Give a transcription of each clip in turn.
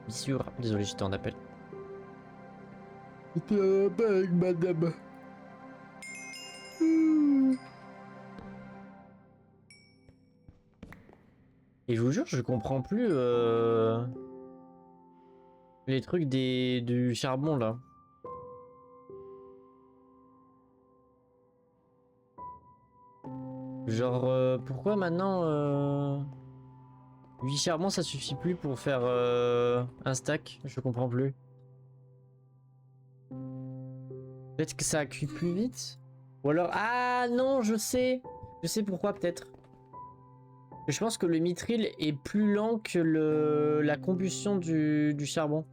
Bien sûr. Désolé, j'étais en appel. J'étais en appel avec madame. Et je vous jure, je comprends plus les trucs du charbon là. Genre, pourquoi maintenant 8 charbons ça suffit plus pour faire un stack? Je comprends plus. Peut-être que ça cuit plus vite? Ou alors, ah non, je sais! Je sais pourquoi peut-être. Je pense que le mithril est plus lent que la combustion du charbon.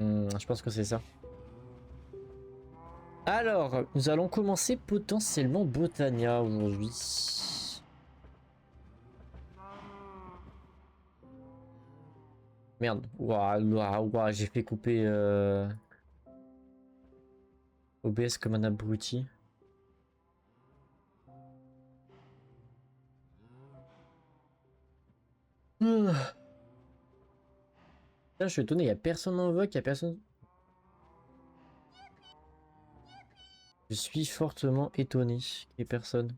Je pense que c'est ça. Alors, nous allons commencer potentiellement Botania aujourd'hui. Merde. Ouah, j'ai fait couper OBS comme un abruti. Putain, je suis étonné, il n'y a personne en vote, il n'y a personne. Je suis fortement étonné qu'il n'y ait personne.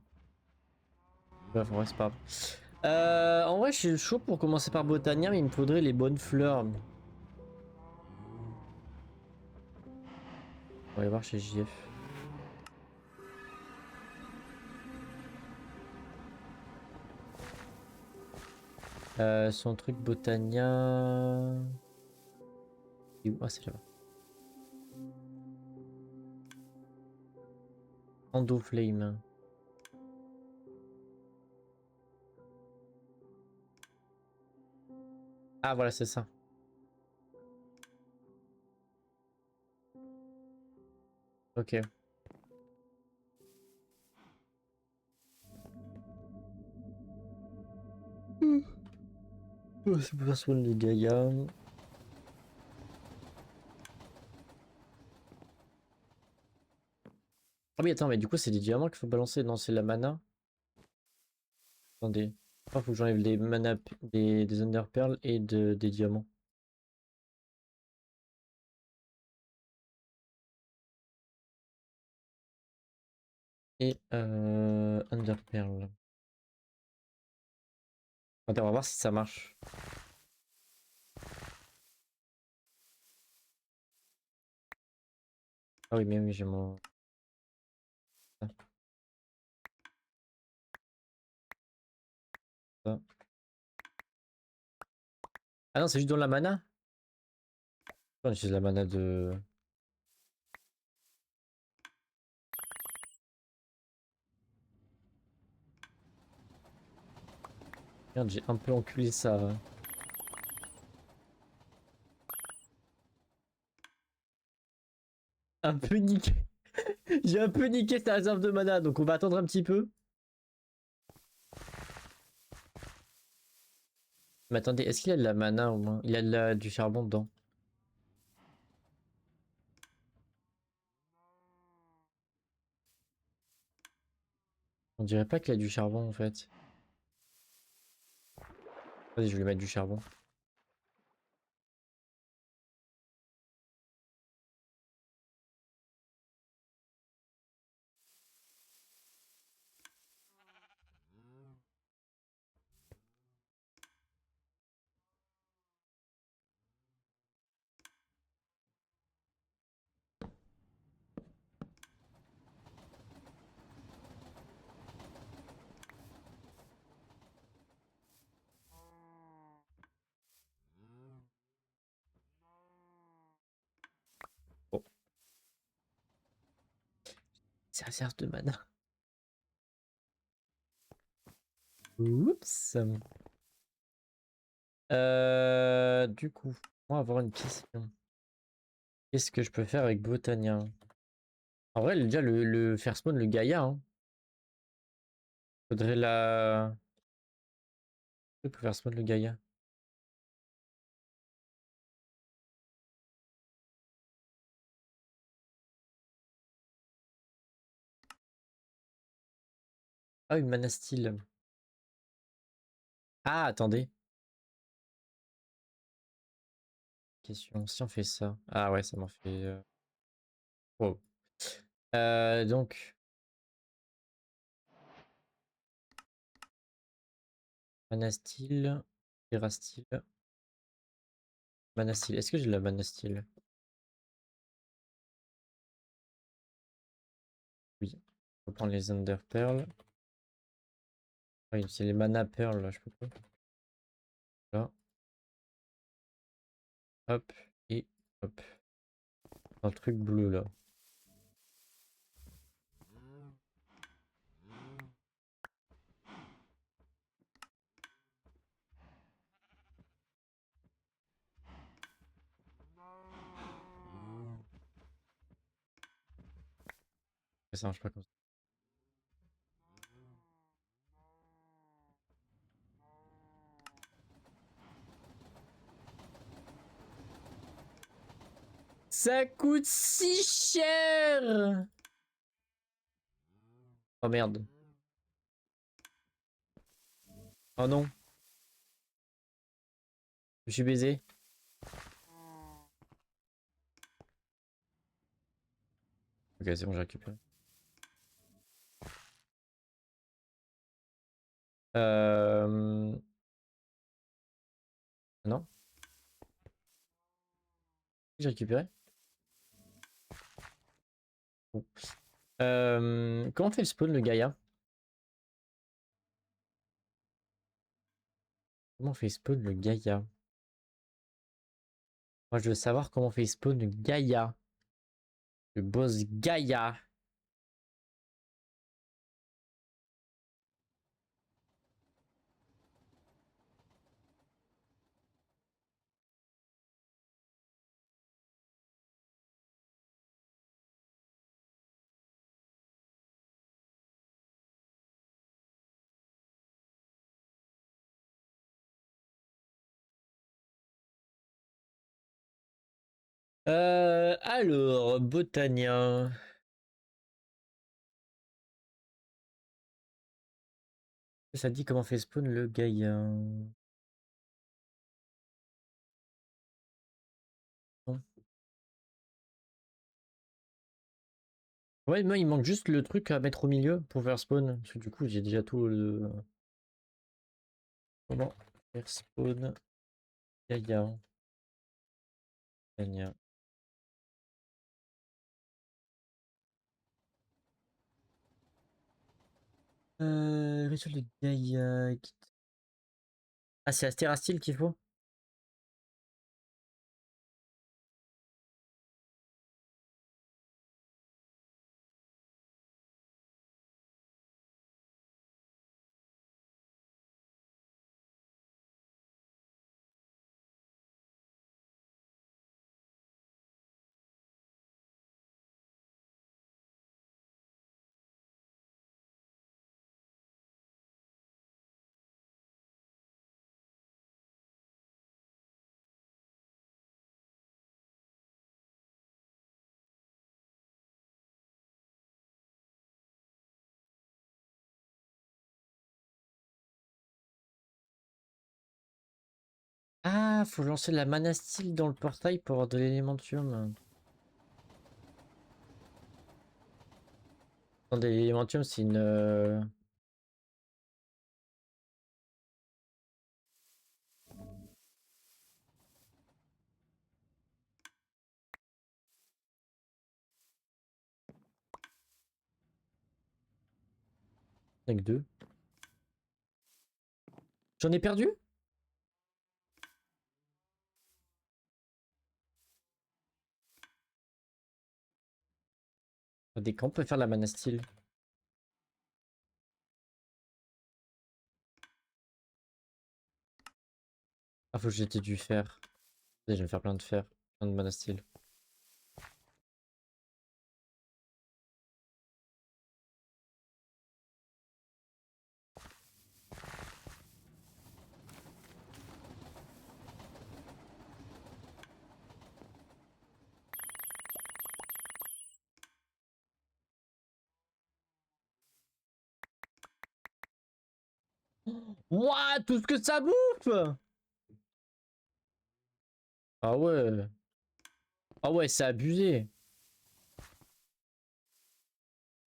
Bref, en vrai, c'est pas grave. En vrai, je suis chaud pour commencer par Botania, mais il me faudrait les bonnes fleurs. On va aller voir chez JF. Son truc Botania. Il est où? Ah, c'est là-bas. Endo Flame. Ah, voilà, c'est ça. Ok. Oh, c'est pour ça de Gaïa. Ah oui, attends, mais du coup, c'est des diamants qu'il faut balancer. Non, c'est la mana. Attendez. Il faut que j'enlève les mana, des Ender Pearls et des diamants. Et Ender Pearl. Attends, on va voir si ça marche. Ah oui, mais oui, j'ai mon. Ça. Ah non, c'est juste dans la mana? On utilise la mana de. Merde, j'ai un peu enculé ça. Un peu niqué. J'ai un peu niqué sa réserve de mana, donc on va attendre un petit peu. Mais attendez, est-ce qu'il a de la mana au moins? Il a du charbon dedans. On dirait pas qu'il a du charbon en fait. Vas-y, je vais lui mettre du charbon. Bon, ça réserve de mana. Oups. Du coup, on va avoir une question. Qu'est-ce que je peux faire avec Botania? En vrai, déjà, le faire spawn le Gaïa. Hein. Faudrait la. Pour faire spawn le Gaïa. Ah, une mana style. Ah, attendez. question. Si on fait ça. Ah ouais, ça m'en fait. Wow. Donc. Manastyle. Terrastyle. Manastyle. Est-ce que j'ai de la manastyle? Oui. On va prendre les Under Pearl. Oui, c'est les Mana Pearl là, je peux pas. Là. Hop. Et hop. Dans le truc bleu là. Ça marche pas comme ça. Ça coûte si cher! Oh merde. Oh non. Je suis baisé. Ok, c'est bon, j'ai récupéré. Non? J'ai récupéré? Bon. Comment on fait le spawn, le Gaïa? Comment on fait spawn le Gaïa? Moi, je veux savoir comment on fait spawn le Gaïa. Le boss Gaïa. Alors, Botania. Ça dit comment on fait spawn le Gaïa. Non. Ouais, moi, il manque juste le truc à mettre au milieu pour faire spawn. Parce que du coup, j'ai déjà tout le. Comment faire spawn Gaïa. Botania. Rituel de Gaïa. Ah, c'est Astérastyle qu'il faut? Ah, faut lancer la manastyle dans le portail pour avoir de l'élémentium. Attendez, l'élémentium, c'est une. 2. J'en ai perdu? Attendez, quand on peut faire la manastyle? Ah, faut que j'étais dû faire. Je vais me faire plein de fer, plein de manastyle. Ouah, tout ce que ça bouffe! Ah ouais. Ah ouais, c'est abusé.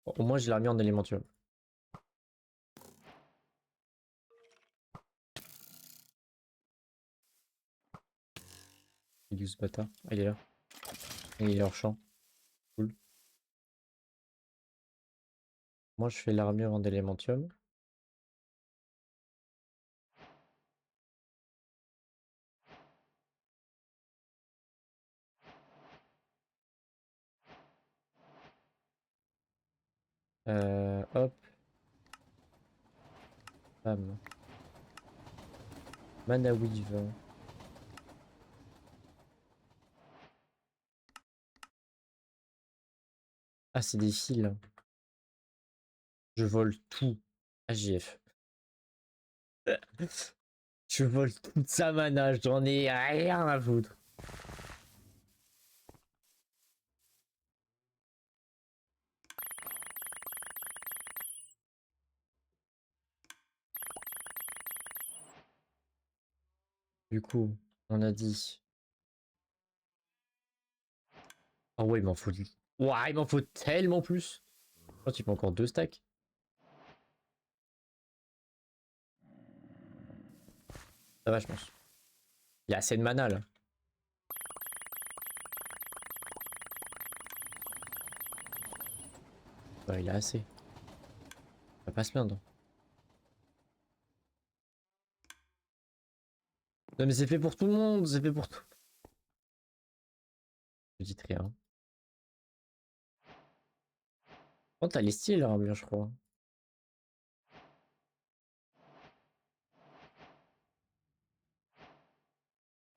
Au moins, je l'ai remis en élément, tu vois. Il est où ce bâtard? Ah, il est là. Il est hors champ. Cool. Moi, je fais l'armure en élémentium. Hop. Bam. Mana Weave. Ah, c'est des fils. Je vole tout. AJF. Je vole toute sa mana, j'en ai rien à foutre. Du coup, on a dit. Ah ouais, il m'en faut. Ouah, il m'en faut tellement plus. Oh, tu peux encore 2 stacks. Ça va, je pense. Il y a assez de mana là. Ouais, il a assez. On va pas se plaindre. Non, mais c'est fait pour tout le monde, c'est fait pour tout. Je dis rien. Oh, t'as les styles, bien, je crois.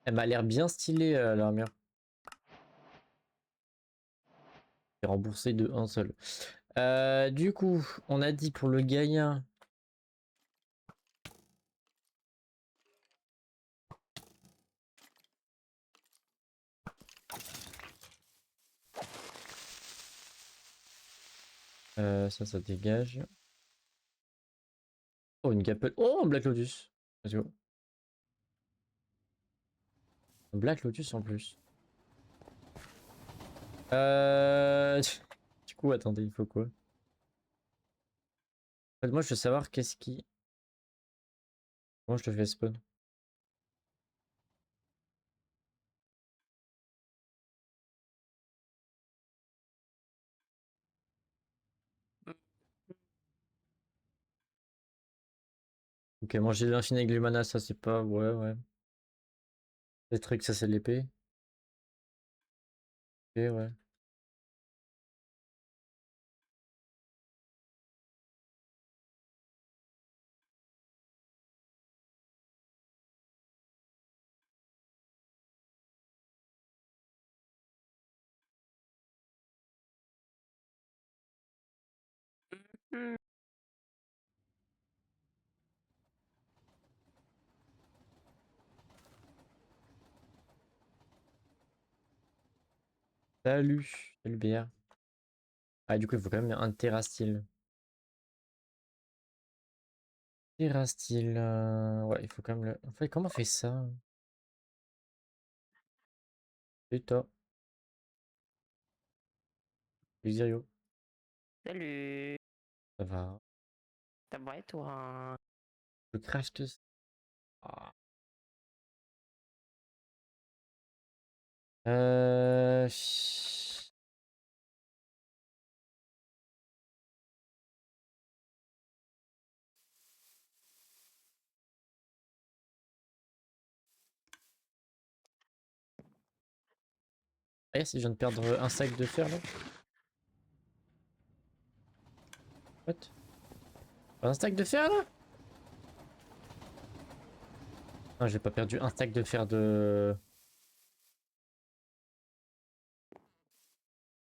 Elle m'a l'air bien stylée, l'armure. C'est remboursé de un seul. Du coup, on a dit pour le Gaïa. Ça dégage. Oh, une Gapple. Oh, un Black Lotus. Let's go. Un Black Lotus en plus. Euh... Du coup, attendez, il faut quoi? En fait, moi, je veux savoir qu'est-ce qui... Comment je te fais spawn? Ok, manger de l'infini avec l'humana, ça c'est pas... Ouais, ouais. Les trucs, ça c'est l'épée. Ok, ouais. Salut. Salut BR. Ah, du coup, il faut quand même un terrastyle. Terrastyle... Ouais, il faut quand même le... En fait, comment on fait ça? Putain. Luxirio. Salut, Ça va. ça va et toi? Je craft... Ah. Ch- Ah, si je viens de perdre un sac de fer là. What? Un stack de fer là? Non, j'ai pas perdu un stack de fer de...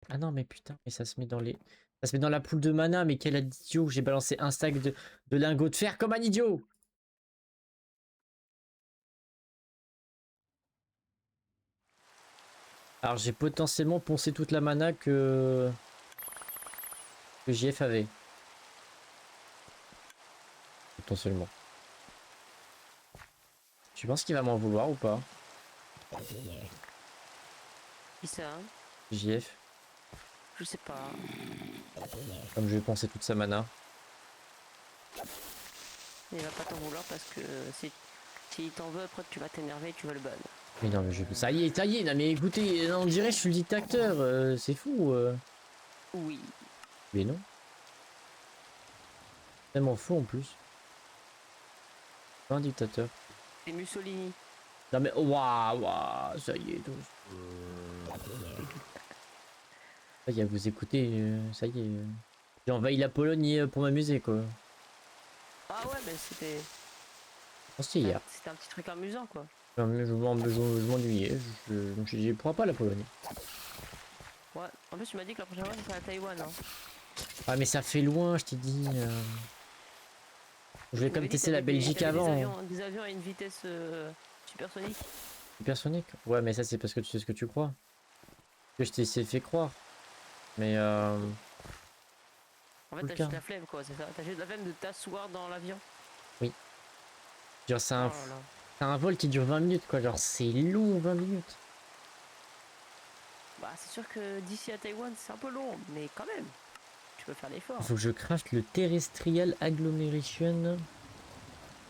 Ah non, mais putain, mais ça se met dans les... Ça se met dans la poule de mana, mais quel idiot, j'ai balancé un stack de lingots de fer comme un idiot. Alors j'ai potentiellement poncé toute la mana que JF avait. Potentiellement. Tu penses qu'il va m'en vouloir ou pas? Qui ça hein? JF. Je sais pas. Comme je vais penser toute sa mana. Il va pas t'en vouloir parce que si t'en veut, après tu vas t'énerver et tu vas le ban. Mais non, mais ça y est, non mais écoutez, on dirait que je suis le dictateur, c'est fou. Oui. Mais non. Tellement faux en plus. Pas un dictateur. C'est Mussolini. Non mais waouh, waouh, ça y est, tous. Ça y est, vous écoutez, ça y est. J'ai envahi la Pologne pour m'amuser quoi. Ah ouais, mais c'était C'était hier. c'était un petit truc amusant quoi. Je m'ennuyais. Je me suis dit, pourquoi pas la Pologne? Ouais. En plus, tu m'as dit que la prochaine fois, ce serait à Taïwan. Hein. Ah mais ça fait loin, je t'ai dit. Je vais Tu quand même m'avais dit que tester la t'avais Belgique avant. des avions à une vitesse supersonique. Hypersonique? Ouais, mais ça c'est parce que tu sais ce que tu crois. Que je t'ai fait croire. Mais En fait, tout le t'as cas. juste la flemme quoi, c'est ça. T'as juste la flemme de t'asseoir dans l'avion. Oui. Genre Oh là là. c'est un vol qui dure 20 minutes quoi. Genre c'est long 20 minutes. Bah, c'est sûr que d'ici à Taïwan, c'est un peu long, mais quand même, tu peux faire l'effort. Il faut que je craft le Terrestrial Agglomeration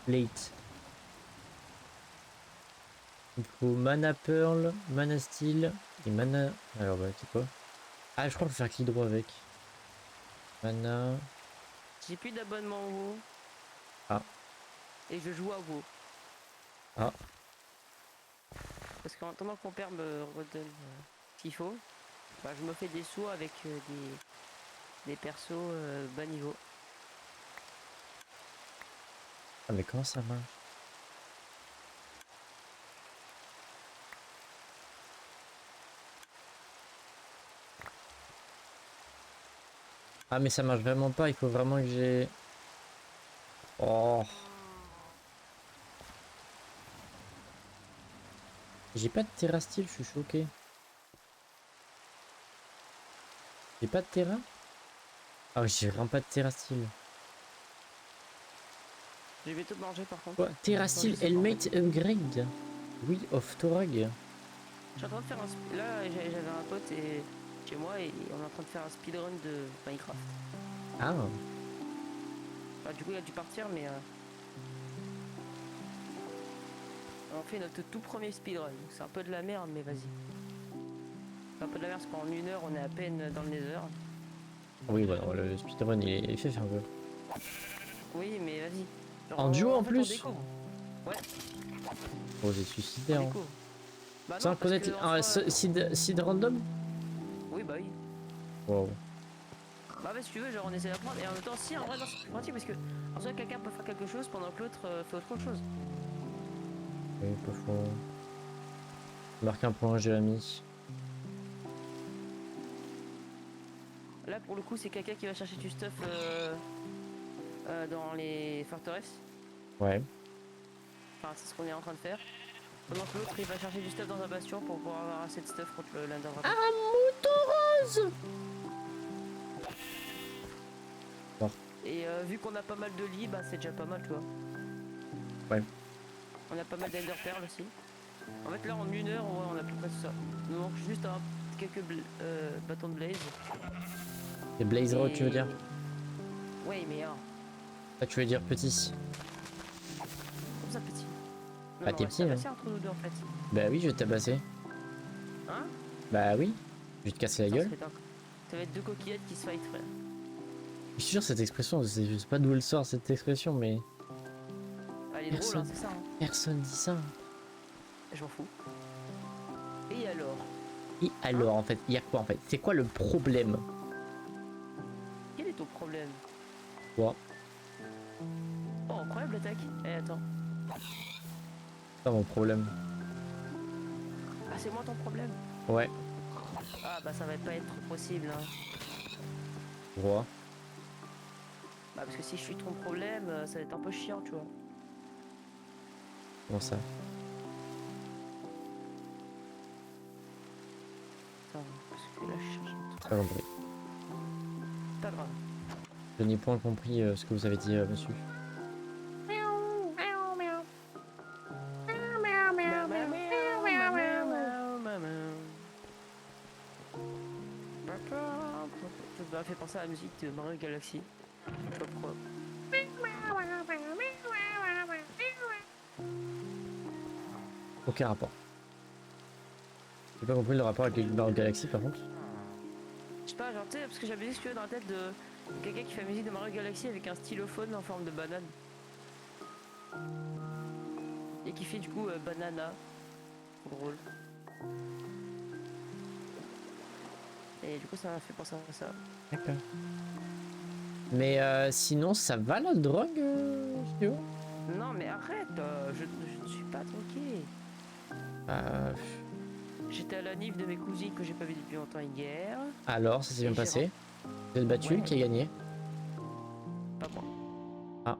Plate. Il faut Mana Pearl, Mana Steel et Mana... Alors bah c'est quoi? Ah je crois que je vais faire l'hydro avec. Mana... J'ai plus d'abonnement au WoW. Ah. Et je joue à WoW. Ah. Parce qu'en attendant que mon père me redonne ce qu'il faut, bah, je me fais des sauts avec des persos bas niveau. Ah mais comment ça marche? Ah mais ça marche vraiment pas, il faut vraiment que j'ai... Oh. J'ai pas de terrastyle, je suis choqué. J'ai pas de terrain? Ah oui, j'ai vraiment pas de terrastyle. Je vais tout manger par contre. Quoi? Terrastyle Non, je sais pas, en Helmet Upgrade? Oui, of Torag. Je suis en train de faire un... Là, j'avais un pote chez moi et on est en train de faire un speedrun de Minecraft. Ah. Bah, du coup, il a dû partir, mais... On fait notre tout premier speedrun. C'est un peu de la merde, mais vas-y. C'est un peu de la merde parce qu'en 1 heure, on est à peine dans le nether. Oui, bah, le speedrun il fait un peu. Oui, mais vas-y. Genre, En duo en fait, on plus? découvre. Ouais, Oh, j'ai suicidaire. on Hein. découvre. Bah Sans non, parce connaître que en soi... seed random? Oui, bah oui. Wow. Bah ouais, si tu veux, genre on essaie d'apprendre et en même temps, si en vrai, non, c'est plus pratique parce que en soi, quelqu'un peut faire quelque chose pendant que l'autre fait autre chose. Oui, pas faux. Marque un point, Jérémy. Là, pour le coup, c'est quelqu'un qui va chercher du stuff dans les forteresses. Ouais. Enfin, c'est ce qu'on est en train de faire. Pendant que l'autre, il va chercher du stuff dans un bastion pour pouvoir avoir assez de stuff contre le Lander Dragon. Ah, moto rose! Et vu qu'on a pas mal de lits, bah c'est déjà pas mal, tu vois. Ouais. On a pas mal d'Ender Pearl aussi. En fait, là, en 1 heure, ouais, on a plus près tout ça. Il nous manque juste quelques bâtons de blaze. Et Blaze Road, tu veux dire? Ouais, mais Ah, tu veux dire petit? comme ça, petit. Bah, t'es petit, hein. C'est entre nous deux, en fait. Bah oui, je vais te tabasser. Hein? Bah oui. Je vais te casser la Attends, gueule. ça va être 2 coquillettes qui se fight, frère. Je suis sûr cette expression, je sais pas d'où elle sort cette expression, mais Ah, elle est drôle, hein, c'est ça. Hein. personne dit ça. Je m'en fous. Et alors? Et alors, en fait, il y a quoi en fait? C'est quoi le problème? Quel est ton problème? Quoi? Oh, incroyable l'attaque. Eh, attends. C'est pas mon problème. Ah, c'est moi ton problème? Ouais. Ah, bah ça va pas être possible, hein. Pourquoi? Bah, parce que si je suis ton problème, ça va être un peu chiant, tu vois. Comment ça? Attends, parce que là, je cherche un truc. Pas compris. Pas grave. Je n'ai point compris ce que vous avez dit, monsieur. Miaou, miaou, miaou. Ça m'a fait penser à la musique de Mario Galaxy. Je sais pas pourquoi. Aucun rapport. J'ai pas compris le rapport avec les Mario Galaxy par contre. Je sais pas, genre, tu sais, parce que j'avais juste dans la tête de quelqu'un qui fait la musique de Mario Galaxy avec un stylophone en forme de banane. Et qui fait du coup banana. Drôle. Et du coup, ça m'a fait penser à ça. D'accord. Mais sinon, ça va la drogue, Théo? Non, mais arrête, je ne suis pas tranquille. Euh, J'étais à la nif de mes cousines que j'ai pas vu depuis longtemps hier. Alors, ça s'est bien Et j'ai passé. Vous êtes battu, Ouais. qui a gagné? Pas moi.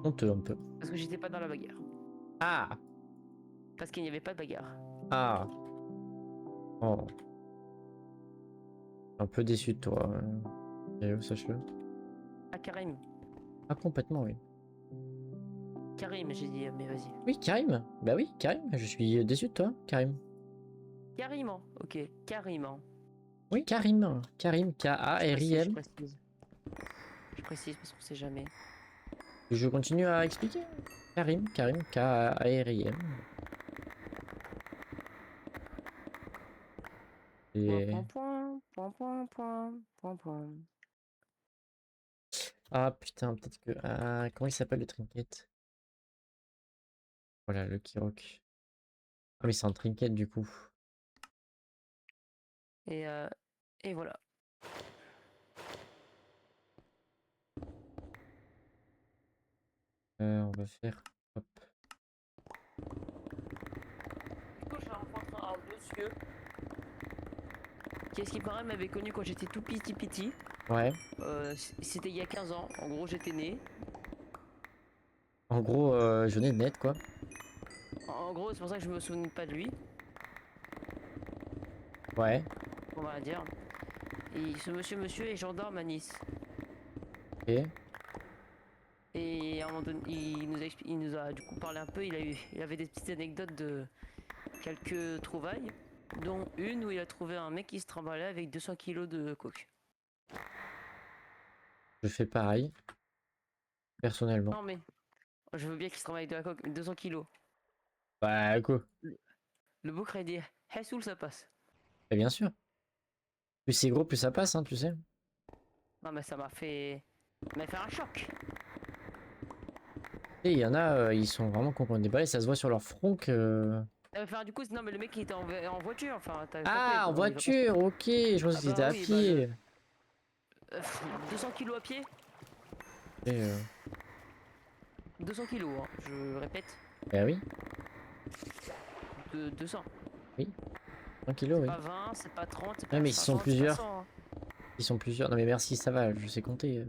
Honteux un peu. Parce que j'étais pas dans la bagarre. Ah! Parce qu'il n'y avait pas de bagarre. Ah! Oh. Un peu déçu de toi, Théo, sache-le. Ah, Karim. Ah, complètement, oui. Karim, j'ai dit, mais vas-y. Oui, Karim. Bah oui, Karim. Je suis déçu de toi, Karim. Carrément, ok, carrément. Oui, Karim. Karim, Je K-A-R-I-M. précise. Je précise parce qu'on sait jamais. Je continue à expliquer. Karim, K-A-R-I-M. Et... Point. Ah putain, peut-être que... Ah, comment il s'appelle le trinket? Voilà, le Kirok. Ah mais c'est un trinket du coup. Et, euh, et voilà. On va faire... Hop. Du coup, j'ai rencontré un monsieur qui, à ce qui paraît, m'avait connu quand j'étais tout petit. Ouais. C'était il y a 15 ans. En gros, j'étais né. En gros, je n'ai de net quoi. En gros, c'est pour ça que je me souviens pas de lui, Ouais. on va dire. Et ce monsieur est gendarme à Nice. Ok. Et à un moment donné, il nous a du coup parlé un peu. Il avait des petites anecdotes de quelques trouvailles, dont une où il a trouvé un mec qui se trimballait avec 200 kilos de coke. Je fais pareil. Personnellement. Non mais, je veux bien qu'il se trimballe avec de la coke, mais 200 kilos. Bah quoi. Le beau crédit, Hessoul ça passe. Bah, bien sûr. Plus c'est gros, plus ça passe, hein, tu sais. Non mais ça m'a fait un choc. Et il y en a, ils sont vraiment complètement déballés. Ça se voit sur leur front que... Enfin du coup, non mais le mec il était en voiture, enfin t'as Ah, en compris, voiture, ok. Je pense Ah que c'était à oui, pied. 200 kilos à pied. Et, 200 kilos, hein, je répète. bah oui, 200. oui. 1 kilo, oui. Pas 20, c'est pas 30, c'est Non, pas mais ils sont 50, c'est pas plusieurs. 100. Hein. Ils sont plusieurs. Non, mais merci, ça va, je sais compter.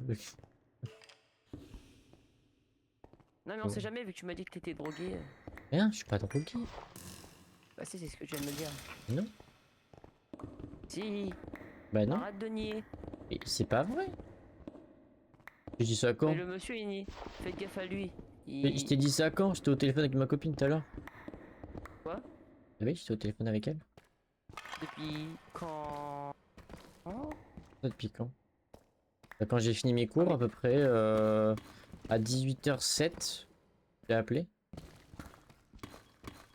Non mais on sait jamais vu que tu m'as dit que t'étais drogué. Rien, je suis pas drogué. Bah si, c'est ce que tu viens de me dire. Non. Si, Bah non. arrête de nier. Et c'est pas vrai. Je dis ça quand? Mais le monsieur il nie. Faites gaffe à lui. Mais je t'ai dit ça quand? J'étais au téléphone avec ma copine tout à l'heure. Quoi? Ah oui, j'étais au téléphone avec elle. Depuis quand? Oh, Ça depuis quand? Bah, quand j'ai fini mes cours, à peu près à 18h07, j'ai appelé.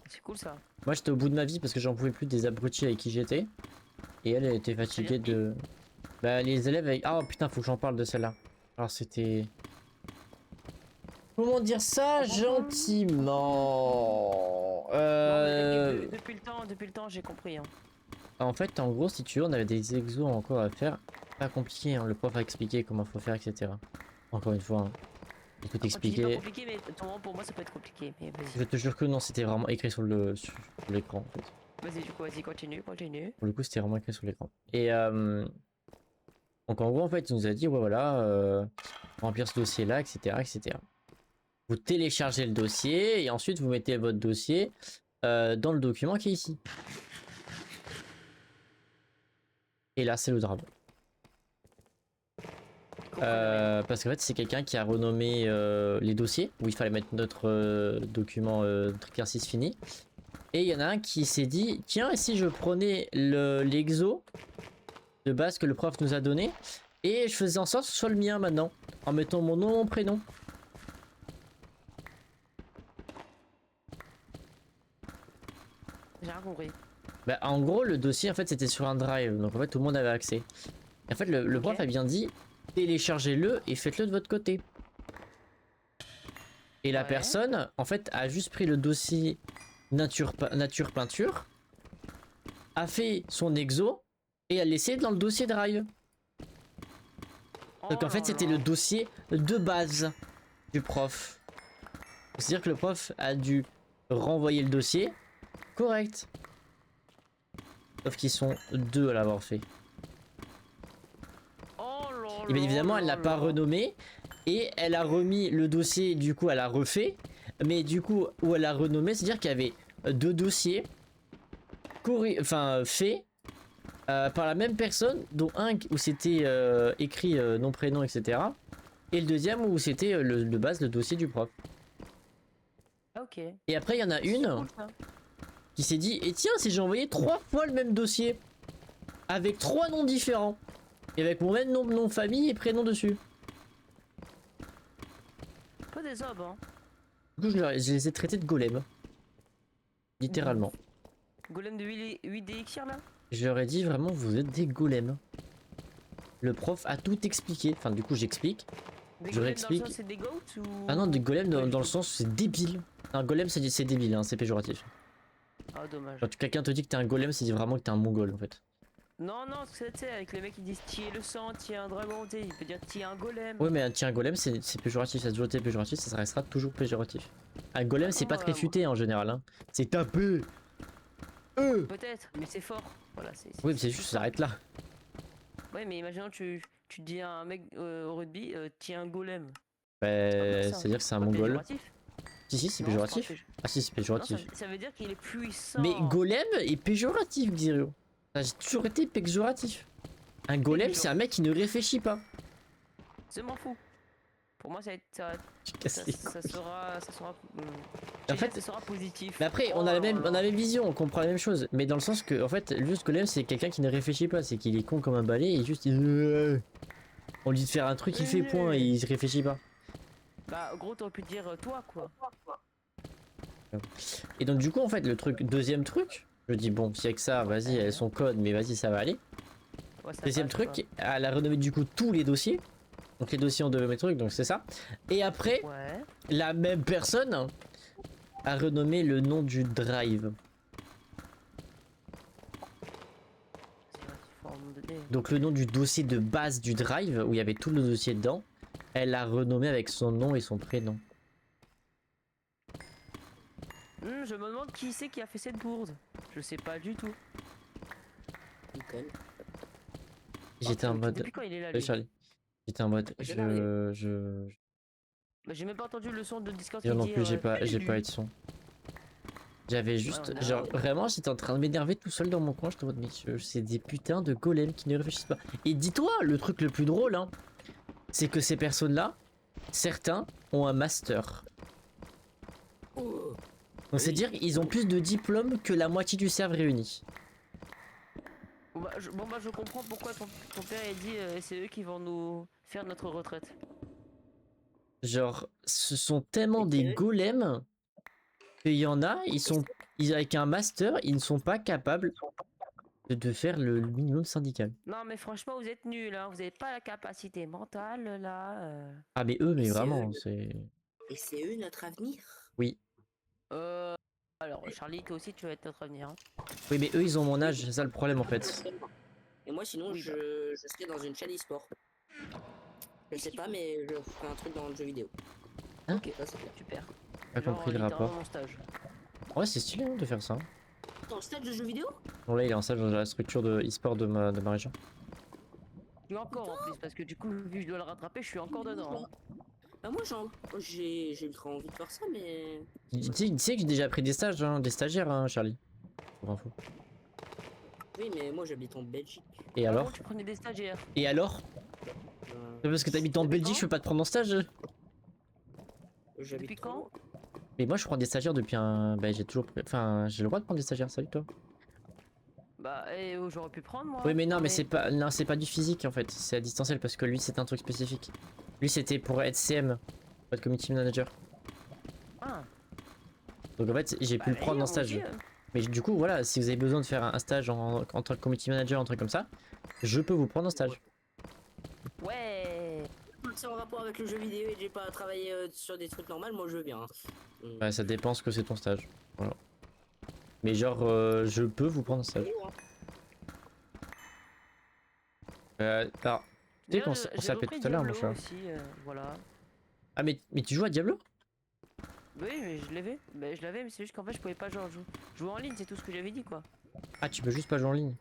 c'est cool ça. Moi j'étais au bout de ma vie parce que j'en pouvais plus des abrutis avec qui j'étais. Et elle était fatiguée de... Bah les élèves avec... Ah oh, putain, faut que j'en parle de celle-là. Alors c'était... Comment dire ça gentiment? Non, mais depuis le temps, j'ai compris. Hein. En fait, en gros, si tu veux, on avait des exos encore à faire. Pas compliqué, hein. Le prof a expliqué comment faut faire, etc. Encore une fois, hein. Il peut Quand tu dis pas t'expliquer. compliqué, mais pour moi ça peut être compliqué. Mais Je vas-y. te jure que non, c'était vraiment écrit sur l'écran. En fait. Vas-y, du coup, vas-y, continue. Pour le coup, c'était vraiment écrit sur l'écran. Et donc en gros, en fait, il nous a dit, ouais, voilà, remplir ce dossier-là, etc., etc. Vous téléchargez le dossier et ensuite vous mettez votre dossier dans le document qui est ici. Et là, c'est le drame. Parce qu'en fait, c'est quelqu'un qui a renommé les dossiers où il fallait mettre notre document, notre exercice fini. Et il y en a un qui s'est dit, tiens, et si je prenais l'exo de base que le prof nous a donné, et je faisais en sorte que ce soit le mien maintenant, en mettant mon nom, mon prénom. J'ai rien compris. Bah, en gros, le dossier, en fait, c'était sur un drive, donc en fait, tout le monde avait accès. Et en fait, le prof a bien dit, téléchargez-le et faites-le de votre côté. Et la personne, en fait, a juste pris le dossier nature peinture, a fait son exo et a laissé dans le dossier drive. Donc en fait, c'était le dossier de base du prof. C'est-à-dire que le prof a dû renvoyer le dossier correct. Sauf qu'ils sont deux à l'avoir fait. Et bien évidemment, elle l'a pas renommé. Et elle a remis le dossier, du coup, elle a refait. Mais du coup, où elle a renommé, c'est-à-dire qu'il y avait deux dossiers faits par la même personne, dont un où c'était écrit nom, prénom, etc. Et le deuxième où c'était de base le dossier du prof. Ok. Et après, il y en a une qui s'est dit, et tiens, si j'ai envoyé 3 fois le même dossier, avec 3 noms différents, et avec mon même nom de famille et prénom dessus. Pas des hommes, hein. Du coup, je les ai traités de golem. Littéralement. Golem de 8DX là. Je leur ai dit vraiment, vous êtes des golems. Le prof a tout expliqué. Enfin, du coup, j'explique. Je réexplique. C'est des goats ou... Ah non, des golems dans le sens où c'est débile. Un golem, c'est débile, hein, c'est péjoratif. Ah, dommage. Quand quelqu'un te dit que t'es un golem, c'est vraiment que t'es un mongol en fait. Non, non, tu sais, avec les mecs qui disent tiens le sang, tiens un dragon, il peut dire tiens un golem. Ouais, mais tiens, un golem, c'est péjoratif, ça a toujours été péjoratif, ça restera toujours péjoratif. Un golem, c'est pas très futé en général, hein. C'est tapé. Peut-être, mais c'est fort. Voilà, oui, mais c'est juste, ça s'arrête là. Ouais, mais imaginons tu dis à un mec au rugby, tiens un golem. Bah, c'est-à-dire que c'est un mongol. Si, c'est péjoratif. Ah si, c'est péjoratif. Non, ça veut dire qu'il est puissant. Mais golem est péjoratif, Xirio. Ça a toujours été péjoratif. Un golem, c'est un mec qui ne réfléchit pas. Je m'en fous. Pour moi, ça sera en fait, ça sera positif. Mais après, on a la même vision, on comprend la même chose. Mais dans le sens que, en fait, juste golem, c'est quelqu'un qui ne réfléchit pas. C'est qu'il est con comme un balai et juste on lui dit de faire un truc, il fait point et il réfléchit pas. Bah, gros, t'aurais pu dire toi, quoi. Et donc, du coup, en fait, deuxième truc, je dis bon, s'il y a que ça, vas-y, elle a son code, mais vas-y, ça va aller. Ouais, ça deuxième passe, truc, quoi. elle a renommé du coup tous les dossiers. Donc, les dossiers ont deux mes trucs, donc c'est ça. Et après, la même personne a renommé le nom du drive. Donc, le nom du dossier de base du drive, où il y avait tout le dossier dedans, elle l'a renommé avec son nom et son prénom. Je me demande qui c'est qui a fait cette bourde. Je sais pas du tout. J'étais en mode. Depuis quand il est là, lui Charlie. J'étais en mode. Bah, j'ai même pas entendu le son de Discord. Moi non plus, j'ai pas eu de son. J'avais juste. Genre, vraiment, j'étais en train de m'énerver tout seul dans mon coin. J'étais en mode, mais c'est des putains de golems qui ne réfléchissent pas. Et dis-toi, le truc le plus drôle, hein, c'est que ces personnes-là, certains ont un master. Donc, c'est dire qu'ils ont plus de diplômes que la moitié du serve réuni. Bah, je comprends pourquoi ton père a dit c'est eux qui vont nous faire notre retraite. Genre, ce sont tellement des golems qu'il y en a, avec un master, ils ne sont pas capables de faire le minimum syndical. Non, mais franchement, vous êtes nuls, hein. Vous n'avez pas la capacité mentale là. Ah, mais eux, mais vraiment, c'est. Et c'est eux notre avenir? Oui. Alors, Charlie, toi aussi, tu vas être notre avenir. Hein. Oui, mais eux, ils ont mon âge, c'est ça le problème en fait. Et moi, sinon, je serais dans une chaîne e-sport. Je sais pas, mais je ferai un truc dans le jeu vidéo. Hein? Ok, ça c'est super. Pas compris le rapport. Mon stage. Ouais, c'est stylé hein, de faire ça. Dans le stage de jeu vidéo? Bon, là, il est en stage dans la structure de e-sport de ma région. Je suis encore en plus, parce que du coup, vu que je dois le rattraper, je suis encore dedans. Hein. Bah, moi, j'ai ultra envie de faire ça, mais. Tu sais que j'ai déjà pris des stages, hein, des stagiaires, hein, Charlie. Pour info. Oui, mais moi, j'habite en Belgique. Et alors? Tu prenais des stagiaires. Et alors? Parce que t'habites en Belgique, je peux pas te prendre en stage? Depuis quand? Mais moi je prends des stagiaires depuis un... Bah j'ai toujours... Enfin j'ai le droit de prendre des stagiaires, salut toi. Bah, et j'aurais pu prendre moi. Oui mais non mais mais- c'est pas... Non c'est pas du physique en fait, c'est à distanciel parce que lui c'est un truc spécifique. Lui c'était pour être CM, pour être community manager. Ah, Donc en fait j'ai pu le prendre en stage. Mais du coup voilà, si vous avez besoin de faire un stage en tant que community manager, un truc comme ça, je peux vous prendre en stage. Ouais. C'est en rapport avec le jeu vidéo et que j'ai pas travaillé sur des trucs normaux, moi je veux bien. Hein. Ouais, ça dépend ce que c'est ton stage. Voilà. Mais genre je peux vous prendre en stage. Alors, tu sais qu'on D'ailleurs, on j'ai s'appelait repris tout à l'heure mon Diablo chat. aussi, voilà. Ah mais tu joues à Diablo? Oui, mais je l'avais. Bah, je l'avais, mais c'est juste qu'en fait, je pouvais pas jouer en ligne, c'est tout ce que j'avais dit, quoi. Ah tu peux juste pas jouer en ligne.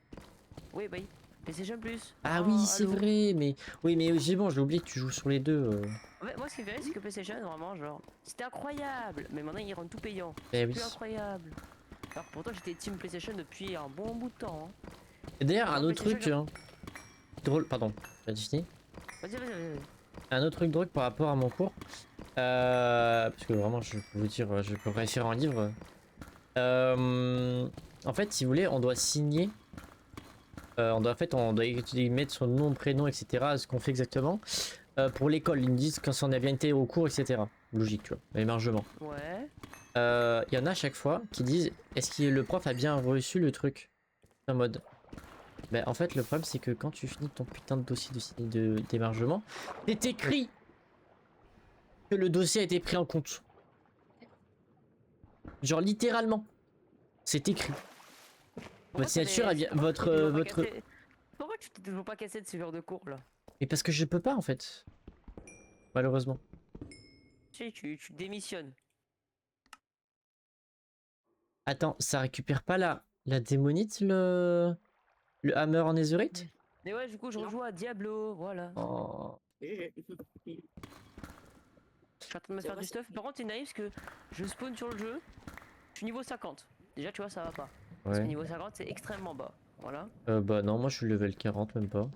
Oui, bah oui. PlayStation Plus. Ah Oh, oui c'est allô. vrai, mais... Oui mais j'ai bon, j'ai oublié que tu joues sur les deux. En fait, moi, ce qui me fait rire, c'est que PlayStation, vraiment, genre, c'était incroyable. Mais maintenant, ils rendent tout payant. Eh oui. Plus incroyable. Alors, pourtant, j'étais team PlayStation depuis un bon bout de temps. Hein. Et d'ailleurs un Maintenant, autre truc PlayStation, drôle, pardon, j'ai fini. Vas-y. Un autre truc drôle par rapport à mon cours. Parce que vraiment je peux vous dire, je peux référer un livre. En fait si vous voulez on doit signer. En fait on doit y mettre son nom, prénom, etc. Ce qu'on fait exactement. Pour l'école, ils nous disent quand on a bien été au cours, etc. Logique, tu vois, émargement. Ouais. Il y en a à chaque fois qui disent est-ce que le prof a bien reçu le truc en mode. Ben, en fait, le problème, c'est que quand tu finis ton putain de dossier d'émargement, c'est écrit que le dossier a été pris en compte. Genre, littéralement. C'est écrit. Votre signature a bien. Votre. Pourquoi tu t'es toujours pas cassé de ce genre de cours là? Mais parce que je peux pas, en fait. Malheureusement. Tu sais, tu démissionnes. Attends, ça récupère pas la démonite, le hammer en netherite? Mais ouais, du coup, je Non. rejoue à Diablo, voilà. Oh. Je suis en train de me C'est faire vrai, du stuff. Par contre, c'est naïf parce que je spawn sur le jeu. Je suis niveau 50. Déjà, tu vois, ça va pas. Parce que Ouais. niveau 50, c'est extrêmement bas. Voilà. Bah non, moi je suis level 40, même pas.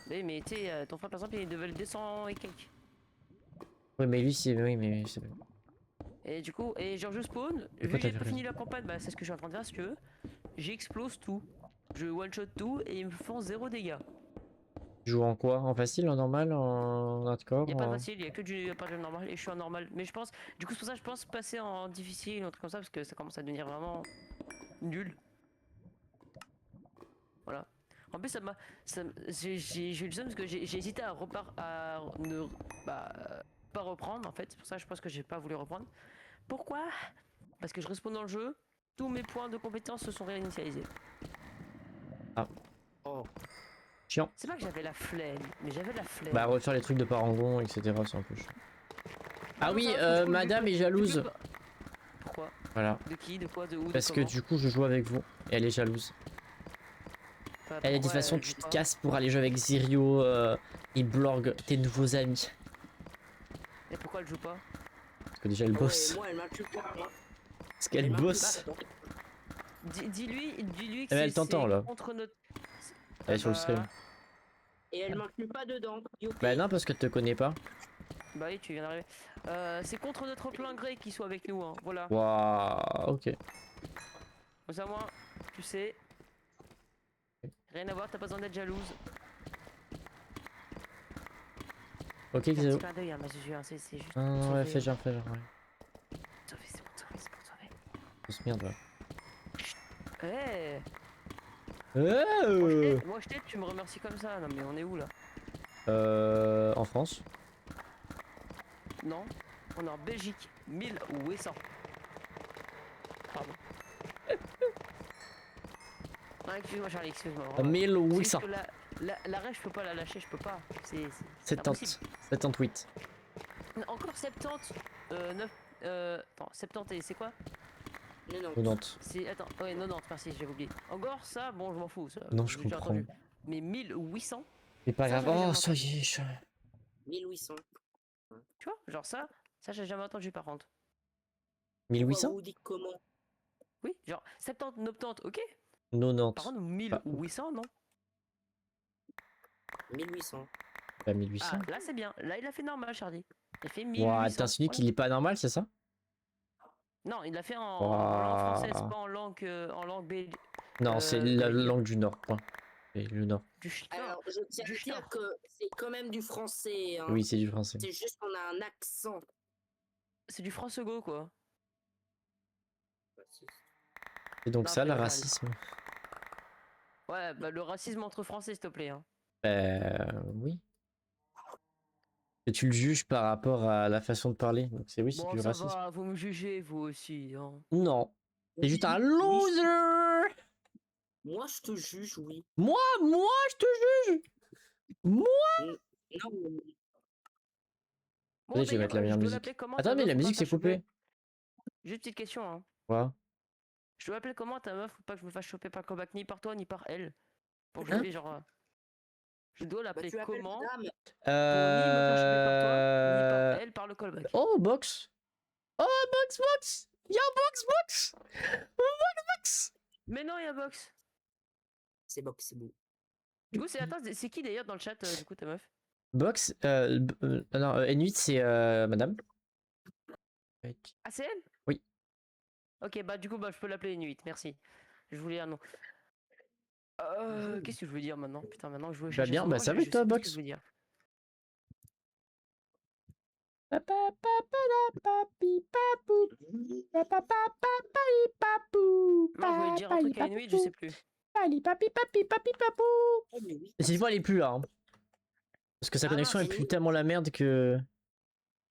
Mais tu sais, ton frère, par exemple, il est level 200 et quelques. Ouais, mais lui, c'est. Oui, mais c'est. Et du coup, et genre, je spawn. Et Vu quoi, que j'ai t'avais pas raison. fini la campagne, bah, c'est ce que je suis en train de faire, si tu veux. J'explose tout. Je one-shot tout et ils me font 0 dégâts. Tu joues en quoi? En facile, en normal, en hardcore? Y a pas de facile, y a que du pas de normal et je suis en normal. Mais je pense, du coup, c'est pour ça que je pense passer en difficile ou un truc comme ça parce que ça commence à devenir vraiment nul. Voilà. En plus, j'ai eu le seum parce que j'ai hésité à ne pas reprendre en fait. C'est pour ça que je pense que j'ai pas voulu reprendre. Pourquoi? Parce que je respawn dans le jeu, tous mes points de compétence se sont réinitialisés. Oh. Chiant. C'est pas que j'avais la flemme, mais j'avais la flemme. Bah, refaire les trucs de parangon, etc. C'est un peu chiant. Ah Non, oui, ça va, parce que je peux- madame je est peux- jalouse. Pourquoi? Voilà. De qui? De quoi? De où? Parce de que comment? du coup, je joue avec vous. Et elle est jalouse. Enfin, Elle a dit de toute pourquoi façon, elle tu joue te pas casses pour aller jouer avec Zirio et Blorg, tes nouveaux amis. Et pourquoi elle joue pas? Parce que déjà, elle Ouais, bosse. moi, elle m'insulte pas. Moi. Parce qu'elle Elle m'insulte bosse. pas. Dis-lui que Eh ben, elle c'est t'entend, là. contre notre. Elle est sur le stream. Et elle m'inclut pas dedans. Youpi. Bah non, parce qu'elle te connaît pas. Bah oui, tu viens d'arriver. C'est contre notre plein gré qu'il soit avec nous, hein. Voilà. Waouh, ok. Comme ça, moi, tu sais. Rien à voir, t'as pas besoin d'être jalouse. Ok, C'est un Xéo. petit clin d'œil, hein, ma Zuzu, hein, c'est juste. Ah non, pour ouais, sauver, fais genre, ouais. sauver, c'est pour te sauver, c'est pour te sauver. Grosse merde, là. Eh Oh Moi, je t'aide, tu me remercies comme ça. Non, mais on est où là? En France. Non, on est en Belgique. 1800. Pardon. Non, excuse-moi, Charlie, excuse-moi. À vraiment. 1800. C'est juste que la rêve, je peux pas la lâcher, je peux pas. C'est 70. impossible. 78. Encore 70. 9. Attends, 70 et c'est quoi? Non, non. 90. C'est. Attends, ouais, 90, merci, j'ai oublié. Encore ça, bon, je m'en fous. Ça, Non, je j'ai déjà comprends. entendu. Mais 1800, C'est pas Ça, grave. j'avais Oh, jamais ça y est. 1800. tu vois, genre ça, j'ai jamais entendu par contre. 1800? Vous dites comment? Oui, genre 70, 90, ok. Par 90. contre, Bah, 1800, non. 1800. Pas 1800. Ah, là c'est bien. Là, il a fait normal, Charlie. Il a fait Ouah, 1800. t'insinues Voilà. qu'il est pas normal, c'est ça? Non, il l'a fait en langue française, Ouah. pas en langue Non, c'est la belge. langue du Nord, point. Et le Nord. Du Schnorr. Alors, je tiens Du à dire Schnorr. que c'est quand même du français. Hein. Oui, c'est du français. C'est juste qu'on a un accent. C'est du francego, quoi. Et donc Non, ça, je le rigole. racisme. Ouais, bah le racisme entre Français, s'il te plaît. Hein. Oui. Et tu le juges par rapport à la façon de parler. Donc c'est oui, c'est Bon, du ça racisme. va, vous me jugez, vous aussi. Hein. Non. T'es juste un Oui, oui, loser. moi, je te juge, oui. Moi, je te juge. Moi. Non, Bon, Attendez, je vais d'ailleurs, mettre la je meilleure dois musique. l'appeler comment ta Attends, mais meuf la pour pas me musique faire s'est choper? coupée. Juste petite question, hein. Quoi? Je dois appeler comment ta meuf pour pas que je me fasse choper par le comeback ni par toi ni par elle. Pour que je Hein? fais genre. Je dois bah, l'appeler tu appelles comment madame. pour ni me faire choper par toi ni par elle par le callback. Oh, box. Oh, box. Yo, box. Box. Mais non, il y a box. C'est bon, c'est bon. Du coup, c'est qui d'ailleurs dans le chat, du coup, ta meuf? Box. Non, N8, c'est madame. Ah, c'est elle? Oui. Ok, bah du coup, bah je peux l'appeler Inuit, merci. Je voulais un nom. Qu'est-ce que je veux dire maintenant? Putain, maintenant que je voulais Bah chercher bien, son bah nom, ça va je avec toi, sais plus ce que je box. veux dire. Non, je voulais dire un truc à Inuit, je sais plus. Oh, mais oui. Cette fois, elle est plus là. Hein. Parce que sa Ah connexion est mince. plus tellement la merde que.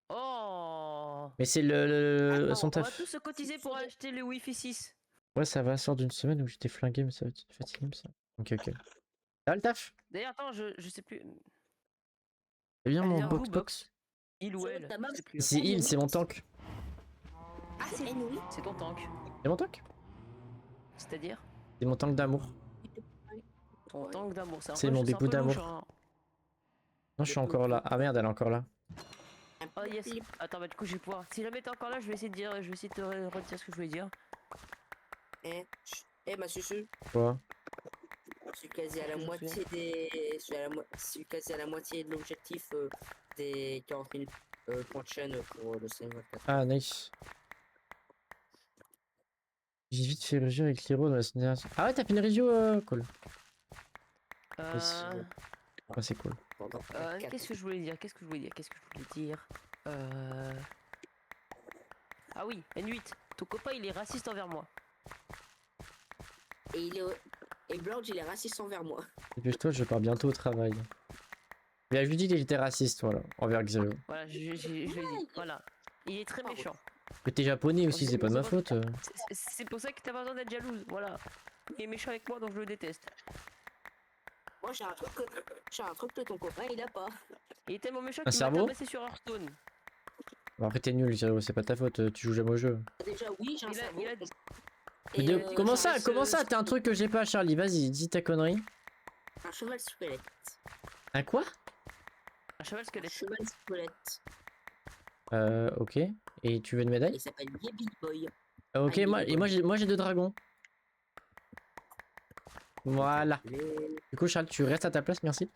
Oh! Mais c'est son Attends, On va taf. tous se cotiser pour acheter le Wi-Fi 6. Ouais, ça va, sort d'une semaine où j'étais flingué, mais ça va être fatigué, ça. Ok. Ça va le taf? D'ailleurs, attends, je sais plus. C'est bien Elle mon vient d'où, box. Il ou Sur elle? ta Je meuf, sais plus. C'est il, c'est mon tank. Ah, c'est N8. C'est ton tank. C'est mon tank? C'est-à-dire? C'est mon tank d'amour. Ton tank d'amour. C'est mon C'est un bébou peu louche, d'amour. hein. Non, je suis encore là. Ah merde, elle est encore là. Oh yes. Attends, bah du coup, je vais pouvoir. Si jamais t'es encore là, je vais essayer de dire, je vais essayer de te redire ce que je voulais dire. Ma susu, Quoi? je suis quasi à la Je me moitié je suis quasi à la moitié de l'objectif des 40 000 points de chaîne pour le CM24. Ah, nice. J'ai vite fait régio avec l'héros dans la semaine dernière. Ah ouais, t'as fait une régio, cool. Euh... Ouais, c'est cool. Pendant Qu'est-ce que je voulais dire? Qu'est-ce que je voulais dire? Ah oui, N8. Ton copain, il est raciste envers moi. Et et Blanche, il est raciste envers moi. Dépêche-toi, je pars bientôt au travail. Mais je lui dis qu'il était raciste, voilà, envers Xavier. Voilà, je l'ai dit. Voilà. Il est très méchant. Mais t'es japonais aussi, c'est pas de ma faute. C'est pour ça que t'as pas besoin d'être jalouse. Voilà. Il est méchant avec moi, donc je le déteste. Moi, j'ai un truc que ton copain, il a pas. Il est tellement méchant Un qu'il m'a cerveau? tabassé sur Hearthstone. Bon, après, t'es nul, Xavier, c'est pas ta faute, tu joues jamais au jeu. Déjà, oui, j'ai un cerveau. Mais Et, comment j'ai ça, comment ça, t'as un truc que j'ai pas, Charlie? Vas-y, dis ta connerie. un cheval squelette. Un quoi? Un cheval Un squelette. cheval squelette. Ok. Et tu veux une médaille? Il s'appelle Yebby Boy. Ok, moi j'ai deux dragons. Voilà. Du coup, Charles, tu restes à ta place, merci.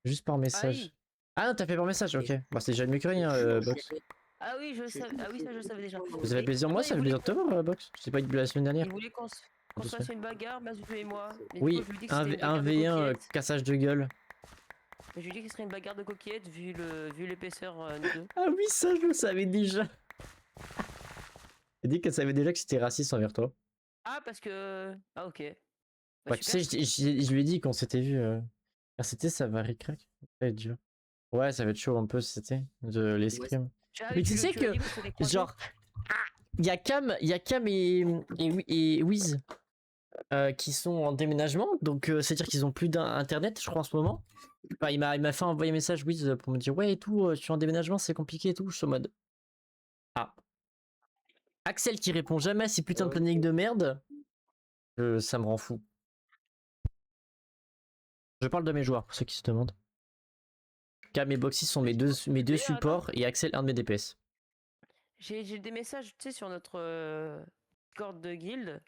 Juste par message. Aïe. Ah non, t'as fait par message, ok. Bah, c'est déjà mieux que rien, Box. Ah oui, je le savais. Ah oui, ça je le savais déjà. Ça fait plaisir, moi, Non, ça il fait plaisir de te voir, Box. Je sais pas la semaine dernière. Il voulait qu'on se fasse une bagarre, Mazu et moi. Mais Oui, du coup, je lui dis que un, c'était une un bagarre de V1, coquillettes. cassage de gueule. Mais je lui dis que ce serait une bagarre de coquillettes vu l'épaisseur nous deux. Ah oui, ça, je le savais déjà. Elle dit qu'elle savait déjà que c'était raciste envers toi. Ah, parce que. Ah, ok. Bah, Bah, tu sais, super. je lui ai dit quand c'était vu. RCT, ça va ric-rac. Ça va être dur. Ouais, ça va être chaud un peu, c'était de l'escrime. Ah Mais oui, tu sais tu l'as que, dit parce que les croisés- genre, il y a Cam et Wiz qui sont en déménagement, donc c'est-à-dire qu'ils ont plus d'internet, je crois, en ce moment. Enfin, il m'a fait envoyer un message, Wiz, pour me dire ouais et tout, je suis en déménagement, c'est compliqué et tout. Je suis en mode ah. Axel qui répond jamais à ces putains de planning de merde, ça me rend fou. Je parle de mes joueurs, pour ceux qui se demandent. Cam et Boxy sont mes deux D'ailleurs, supports et Axel un de mes DPS. J'ai des messages, tu sais, sur notre corde de guild.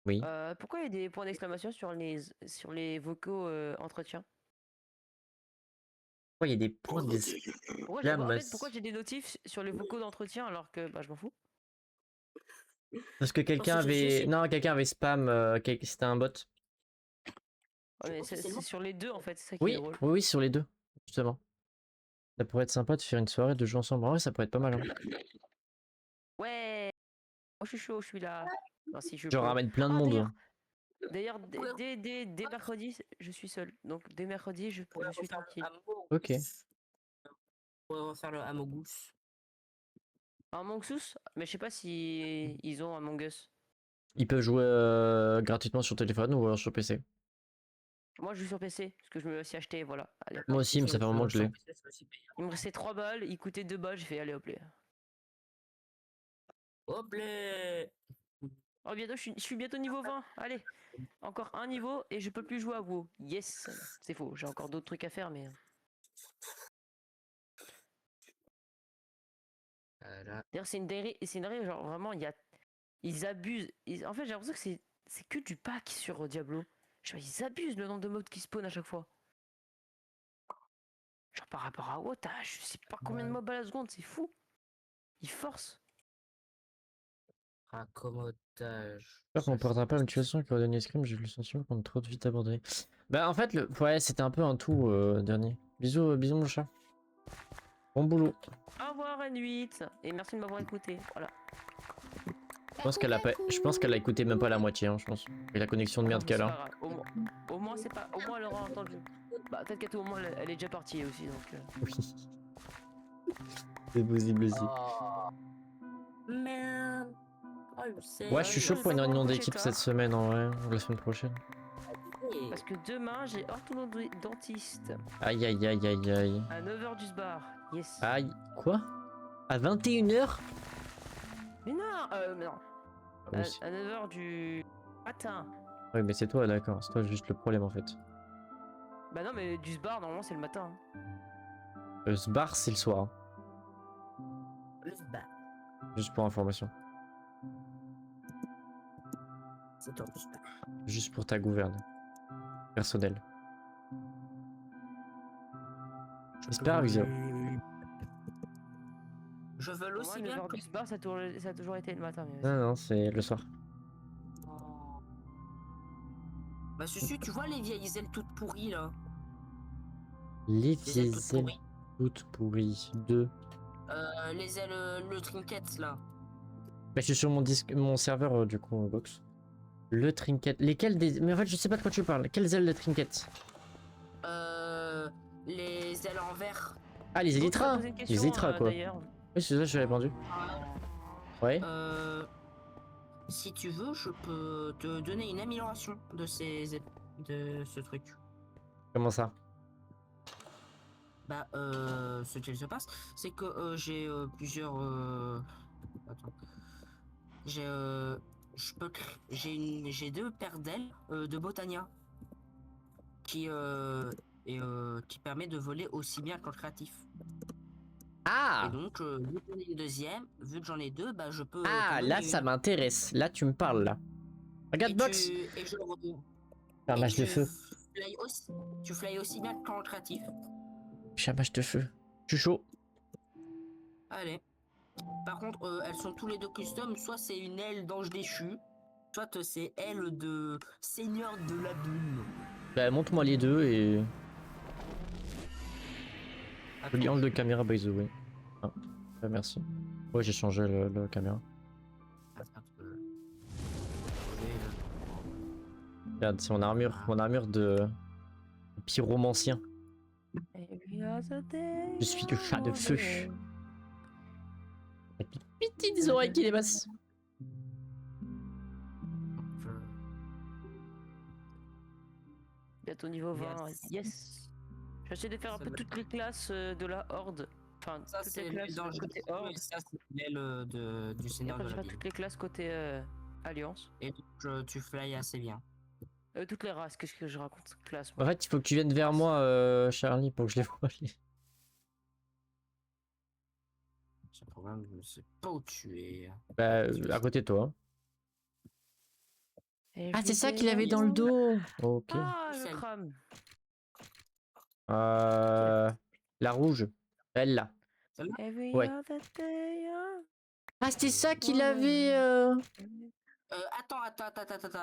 Oui. Pourquoi il y a des points d'exclamation sur les vocaux entretiens? Pourquoi il y a des points des... Pourquoi La en fait, masse. pourquoi j'ai des notifs sur les vocaux d'entretien alors que bah, je m'en fous. Parce que quelqu'un Parce que je avait... sais- Non, quelqu'un avait spam, c'était un bot. Ouais, mais Officiellement. c'est sur les deux en fait, c'est ça qui est Oui, drôle. oui, oui, sur les deux, justement. Ça pourrait être sympa de faire une soirée de jouer ensemble. En vrai, ça pourrait être pas mal. Hein. Ouais, moi je suis chaud, je suis là. Non, si je Je peux. ramène plein de Ah, monde. d'ailleurs, Hein. d'ailleurs, Ouais. dès mercredi, je suis seul. Donc dès mercredi, je On pourrait suis refaire tranquille. le Amogus. Ok. On pourrait refaire le Amogus. Among Us, mais je sais pas si ils ont Among Us. Ils peuvent jouer gratuitement sur téléphone ou sur PC. Moi je joue sur PC, parce que je me l'ai aussi acheté, voilà. Allez, hop. Moi aussi, mais ça fait un moment que je l'ai. Il me restait 3 balles, il coûtait 2 balles, j'ai fait allez hop là. Hop là. Oh bientôt, je suis bientôt niveau 20, allez. Encore un niveau et je peux plus jouer à WoW. Yes. C'est faux, j'ai encore d'autres trucs à faire mais... Voilà. D'ailleurs c'est une dinguerie, genre vraiment ils abusent. En fait j'ai l'impression que c'est que du pack sur Diablo. Genre ils abusent le nombre de mobs qui spawn à chaque fois. Genre par rapport à WoW, t'as je sais pas combien de mobs à la seconde, c'est fou. Ils forcent. Raccommodage. J'espère qu'on perdra pas la motivation avec Rodney Scream, j'ai eu le sentiment qu'on a trop vite abandonné. Bah en fait, ouais, c'était un peu un tout dernier. Bisous, bisous mon chat. Bon boulot. Au revoir N8 et merci de m'avoir écouté. Voilà. Je pense qu'elle a écouté même pas la moitié, hein, je pense. Et la connexion de merde C'est qu'elle pas a. grave. Au moins c'est pas. Au moins elle aura entendu. Bah peut-être qu'à tout moment elle est déjà partie aussi donc. Oui. C'est possible aussi. Oh. Merde. Oh, je sais. Ouais, je suis chaud pour une réunion d'équipe tard. cette semaine en vrai, ou la semaine prochaine. Parce que demain j'ai orthodontiste Aïe aïe aïe aïe aïe. à 9h du bar. Yes. Aïe. Quoi? À 21h? Mais non. Oui. À 9h du matin. Oui, mais c'est toi, d'accord. C'est toi juste le problème en fait. Bah non mais du bar normalement c'est le matin. Ce bar, c'est le soir. Hein. Le bas. Juste pour information. C'est toi le bas. Juste pour ta gouverne. Personnelle. J'espère que Je veux Pour aussi moi, bien 9h du bar ça a toujours été le matin. Mais Non, non, c'est le soir. Bah Susu, tu vois les vieilles ailes toutes pourries là. Les Les ailes toutes vieilles pourries. toutes pourries. Deux. Les ailes, le trinket là. Bah, je suis sur mon serveur du coup, box. Le trinket. Lesquelles des. Mais en fait, je sais pas de quoi tu parles. Quelles ailes de trinket? Les ailes en verre. Ah, les Donc, tu élytras. m'as posé une question, Les élytras, quoi. d'ailleurs. Oui, c'est ça, je l'ai répondu. Ouais. Si tu veux, je peux te donner une amélioration de de ce truc. Comment ça? Bah, ce qu'il se passe, c'est que j'ai plusieurs. Attends. J'ai deux paires d'ailes de Botania qui permet de voler aussi bien qu'en créatif. Et Ah! donc, vu que j'en ai une deuxième, vu que j'en ai deux, bah je peux. Ah, t'en là, donner ça une. m'intéresse. Là, tu me parles, là. Regarde, box! Et je Un et match de tu feu. tu fly aussi bien qu'en créatif. Je suis un match de feu. Je suis chaud. Allez. Par contre, elles sont tous les deux custom. Soit c'est une aile d'ange déchu, soit c'est aile de seigneur de la dune. Bah, montre-moi les deux et. Joli Attends, angle de caméra, by the way. Ah, bah, merci. Ouais, j'ai changé le caméra. attends, Regarde, c'est mon armure de pyromancien. Je suis le chat de feu. Avec mes petites oreilles qui dépassent. Bientôt niveau 20. Yes. J'essaie de faire un Ça peu me- toutes les classes de la horde. Enfin, Ça toutes c'est les l'aile classes d'ange côté déchu horde. et ça c'est l'aile du Et seigneur après, de je la ferai ville. toutes les classes côté alliance. Et donc tu fly assez bien. Toutes les races, qu'est-ce que je raconte? Classe, En moi. fait, il faut que tu viennes vers moi, Charlie, pour que je les voie. Ce problème, je ne sais pas où tu es. Bah, à côté de toi. Et Ah, je c'est ça vais qu'il avait dans le dos. Ok. Ah, je Celle. crame. Euh... La rouge. Elle là. Every Ouais. other day, Ah, c'était ça qu'il Ouais. avait. Attends,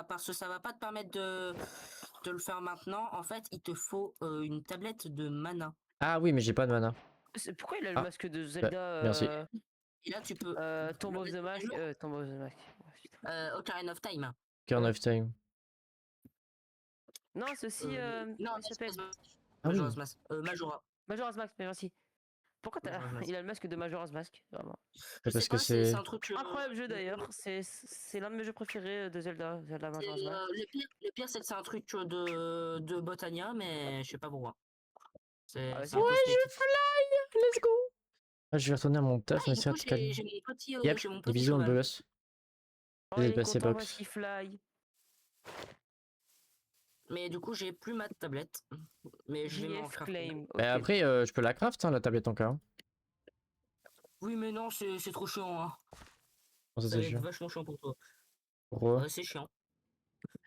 parce que ça va pas te permettre de le faire maintenant. En fait, il te faut une tablette de mana. Ah oui, mais j'ai pas de mana. Pourquoi il a le Ah, masque de bah, Zelda merci. Et là, tu peux. Tomb of the Mask Tomb of the Mask. Ouais, putain. Ocarina of Time. Turn of Time. Non, ceci, Non, comment il s'appelle? Ah oui. Majora's Mask. Majora. Majora's Mask, mais merci. Pourquoi Majora's Mask. il a le masque de Majora's Mask? Vraiment. Je Parce sais que pas, c'est. c'est un truc. Incroyable jeu d'ailleurs, c'est l'un de mes jeux préférés de Zelda, Zelda Majora's Mask. Le pire, c'est que c'est un truc de Botania, mais je sais pas pourquoi. C'est Ah ouais, c'est un peu je sneaky. fly! Let's go! Ah, je vais retourner à mon taf, mais Du c'est coup, un calme. j'ai mon petit, Yep, j'ai mon des petit bisous, on cheval. boss. Oh, Vous il êtes est passé content box. parce qu'il fly. Mais du coup, j'ai plus ma tablette. Mais je vais m'en JF faire. claim. Bah, Ok. après, je peux la craft, hein, la tablette en cas. Hein. Oui, mais non, c'est trop chiant. Hein. Comment ça, Ça c'est va être chiant. vachement chiant pour toi. Pourquoi? Ouais, c'est chiant.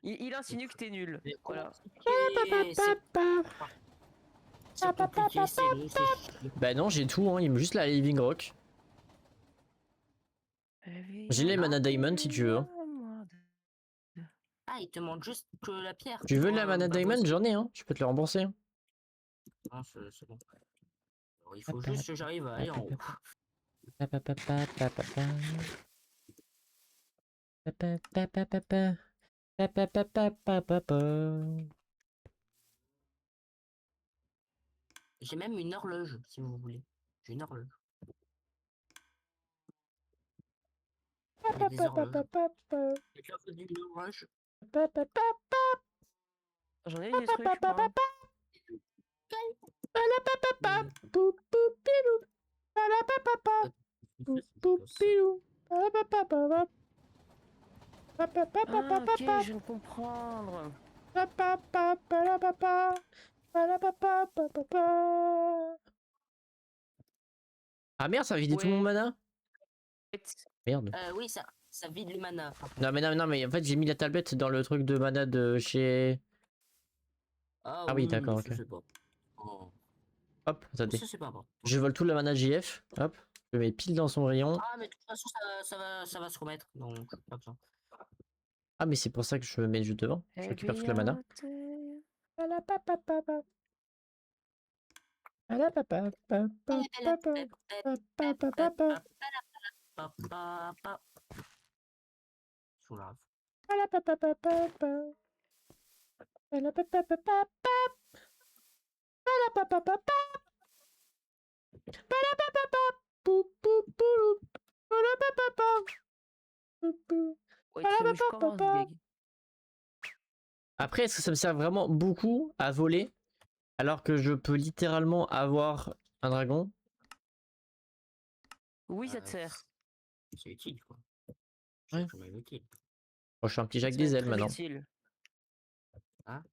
Il insinue que t'es nul. Mais Voilà. C'est compliqué, c'est long, c'est chiant. Bah non, j'ai tout, hein. Il me met juste la Living Rock. J'ai les mana Diamond si tu veux. Hein. Ah, il te manque juste que la pierre. Tu veux pour, la mana bah, Diamond? voici. J'en ai, hein. Je peux te le rembourser. Hein. Non, c'est bon. Alors, il faut juste que j'arrive à aller en haut. J'ai même une horloge, si vous voulez. J'ai une horloge. Il y a des horloges. Quelqu'un veut une horloge? J'en ai des trucs, moi. Ah, ok, je viens de comprendre. Ah merde, ça a vidé tout mon Ouais. mana? Merde. Oui, ça vide les manas. par contre. Non, mais en fait, j'ai mis la tablette dans le truc de mana de chez. Ah oui, d'accord, ça, ok. c'est pas. Oh. Hop, attendez. Ça, c'est pas bon. Je vole tout la mana JF. Hop. Je mets pile dans son rayon. Ah, mais de toute façon, ça va se remettre. Donc, pas besoin. Ah, mais c'est pour ça que je me mets juste devant. Je récupère toute la mana. Soulave. Ouais, très bien, je commence, Gag. Après, est-ce que ça me sert vraiment beaucoup à voler alors que je peux littéralement avoir un dragon? Oui, ça te sert. C'est utile, quoi. Ouais. C'est quand même utile. Oh, je suis un petit Jacques Ça va des être ailes très maintenant. utile. Un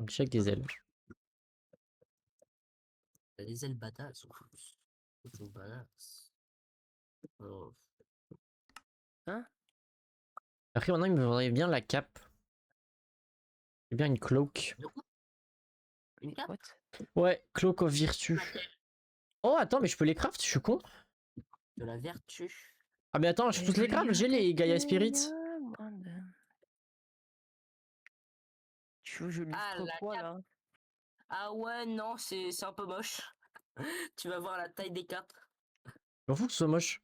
petit Jacques des ailes. T'as des ailes badass, en plus. Elles sont badass. Oh. Après, maintenant, il me faudrait bien la cape. Et bien une cloak. Une cape? What? Ouais, cloak of virtue. Oh, attends, mais je peux les craft, je suis con. De la vertu. Ah, mais attends, je peux les craft, j'ai les Gaia Spirits. Tu veux que je Ah, lustre la quoi, cape. là? Ah ouais, non, c'est un peu moche. Tu vas voir la taille des capes. Je m'en fous que ce soit moche.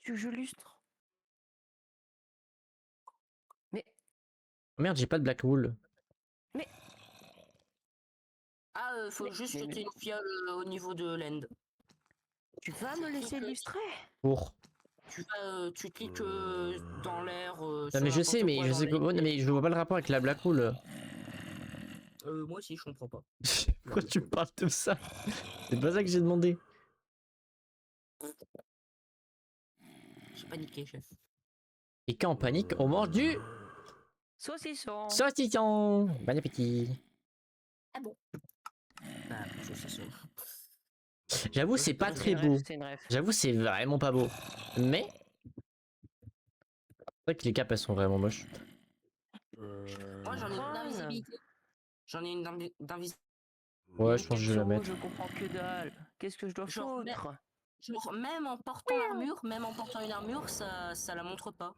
Tu veux que je lustre? Mais, Oh, merde, j'ai pas de black wool. Ah, faut juste mais- jeter une fiole au niveau de l'end. tu vas me laisser illustrer? Pour. Tu cliques dans l'air. Non, sur mais je n'importe sais, mais quoi je dans sais les- comment. Non, mais je vois pas le rapport avec la black wool. Moi aussi, je comprends pas. Pourquoi tu me parles de ça? C'est pas ça que j'ai demandé. J'ai paniqué, chef. Et quand on panique, on mange du Saucisson. saucisson. Bon appétit. Ah, je sais, J'avoue, c'est pas très beau. C'est une ref. J'avoue, c'est vraiment pas beau. Mais. C'est vrai que les capes, elles sont vraiment moches. Moi, j'en ai une Fun. d'invisibilité. J'en ai une d'invisibilité. Ouais, je pense que je vais la mettre. Je comprends que dalle. Qu'est-ce que je dois Genre, foutre? Genre, même en portant l'armure, même en portant une armure, ça la montre pas.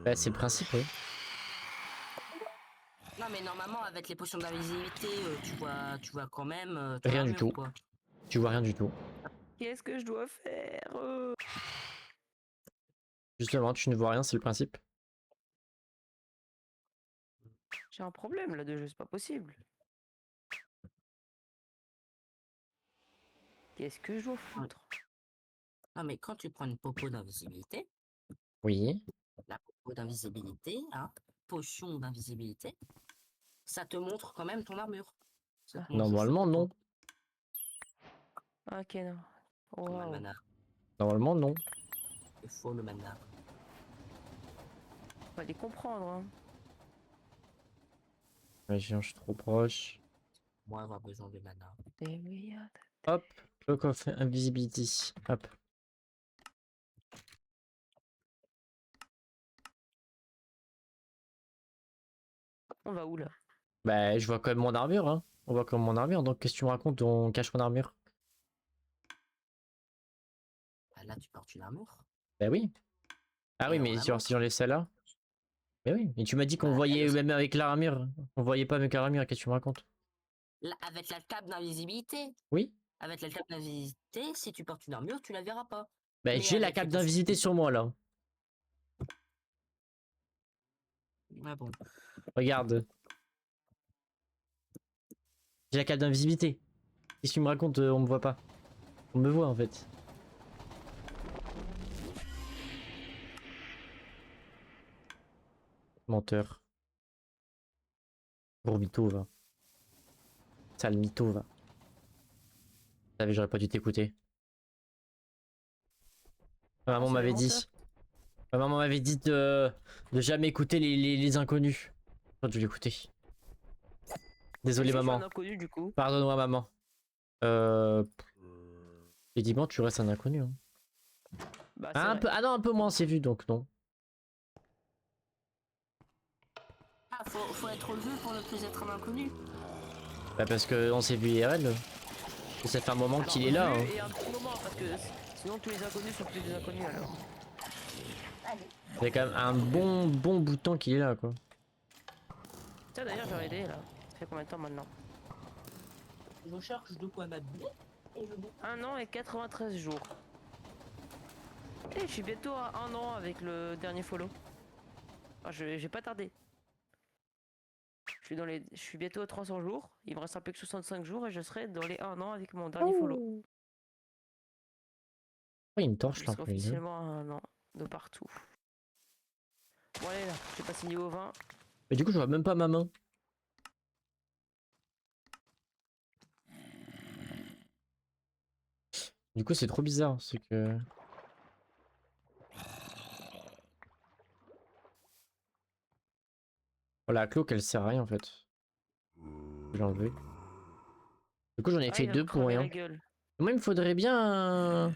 Bah, c'est le principe, oui. Non, mais normalement, avec les potions d'invisibilité, tu vois quand même ton Rien du armure, tout. quoi. Tu vois rien du tout. Qu'est-ce que je dois faire? Justement, tu ne vois rien, c'est le principe. J'ai un problème là de jeu, c'est pas possible. Qu'est-ce que je dois foutre? Non, mais quand tu prends une popo d'invisibilité, Oui. la popo d'invisibilité, hein, potion d'invisibilité, ça te montre quand même ton armure. Ça te montre juste Normalement, le popo. non. Ok, non. Comme le Waouh. mana. Normalement, non. Il faut le mana. Faut les comprendre, hein. Imagine, je suis trop proche. Moi, avoir besoin de mana. Et oui, Hop. Cloak of Invisibility. Hop. on va où là? Bah, je vois quand même mon armure, hein. On voit quand même mon armure, donc qu'est-ce que tu me racontes? On cache mon armure. Bah, là, tu portes une armure. Bah oui. Ah Et oui, on mais la genre, montre. si j'enlève celle-là. Mais oui. Et tu m'as dit qu'on Bah, elle voyait aussi. même avec l'armure. On voyait pas avec l'armure, qu'est-ce que tu me racontes? Avec la cape d'invisibilité. Oui. Avec la cape d'invisibilité, si tu portes une armure, tu la verras pas. Bah, Mais j'ai la avec les cape potions d'invisibilité sur moi, là. Ah bon. Regarde. J'ai la cape d'invisibilité. Qu'est-ce que tu me racontes? On me voit pas. On me voit, en fait. Menteur. Gros mytho, va. Sale mytho, va. Tu savais, j'aurais pas dû t'écouter. Ma maman c'est m'avait le dit. menteur. Ma maman m'avait dit de jamais écouter les inconnus. J'aurais dû l'écouter. Désolé, Si je suis un maman. inconnu du coup. Pardonne-moi, maman. Euh... Évidemment, tu restes un inconnu. Hein. Bah c'est Ah, un vrai. peu... ah non, un peu moins, c'est vu, donc non. Ah, faut être vu pour ne plus être un inconnu. Bah parce que on s'est vu IRL. Et ça fait un moment Alors, qu'il est là. vu Hein. et un petit moment parce que sinon tous les inconnus sont plus des inconnus alors. Ça fait quand même un bon bout de temps qu'il est là, quoi. Tiens d'ailleurs j'aurais aidé là. Ça fait combien de temps maintenant? Je cherche de quoi m'habiller. 1 an et 93 jours. Et je suis bientôt à 1 an avec le dernier follow. Ah, j'ai pas tardé. Je suis bientôt à 300 jours. Il me reste un peu que 65 jours et je serai dans les 1 an avec mon dernier follow. Oh, il y a une torche Je là. serai officiellement à 1 an de partout. Bon allez là, j'ai passé niveau 20. Mais du coup, je vois même pas ma main. Du coup, c'est trop bizarre. C'est que. Voilà, la cloque, elle sert à rien en fait. Je vais l'enlever. Du coup, j'en ai Ah, fait il va me deux pour cramer rien. la gueule. Moi, il me faudrait bien.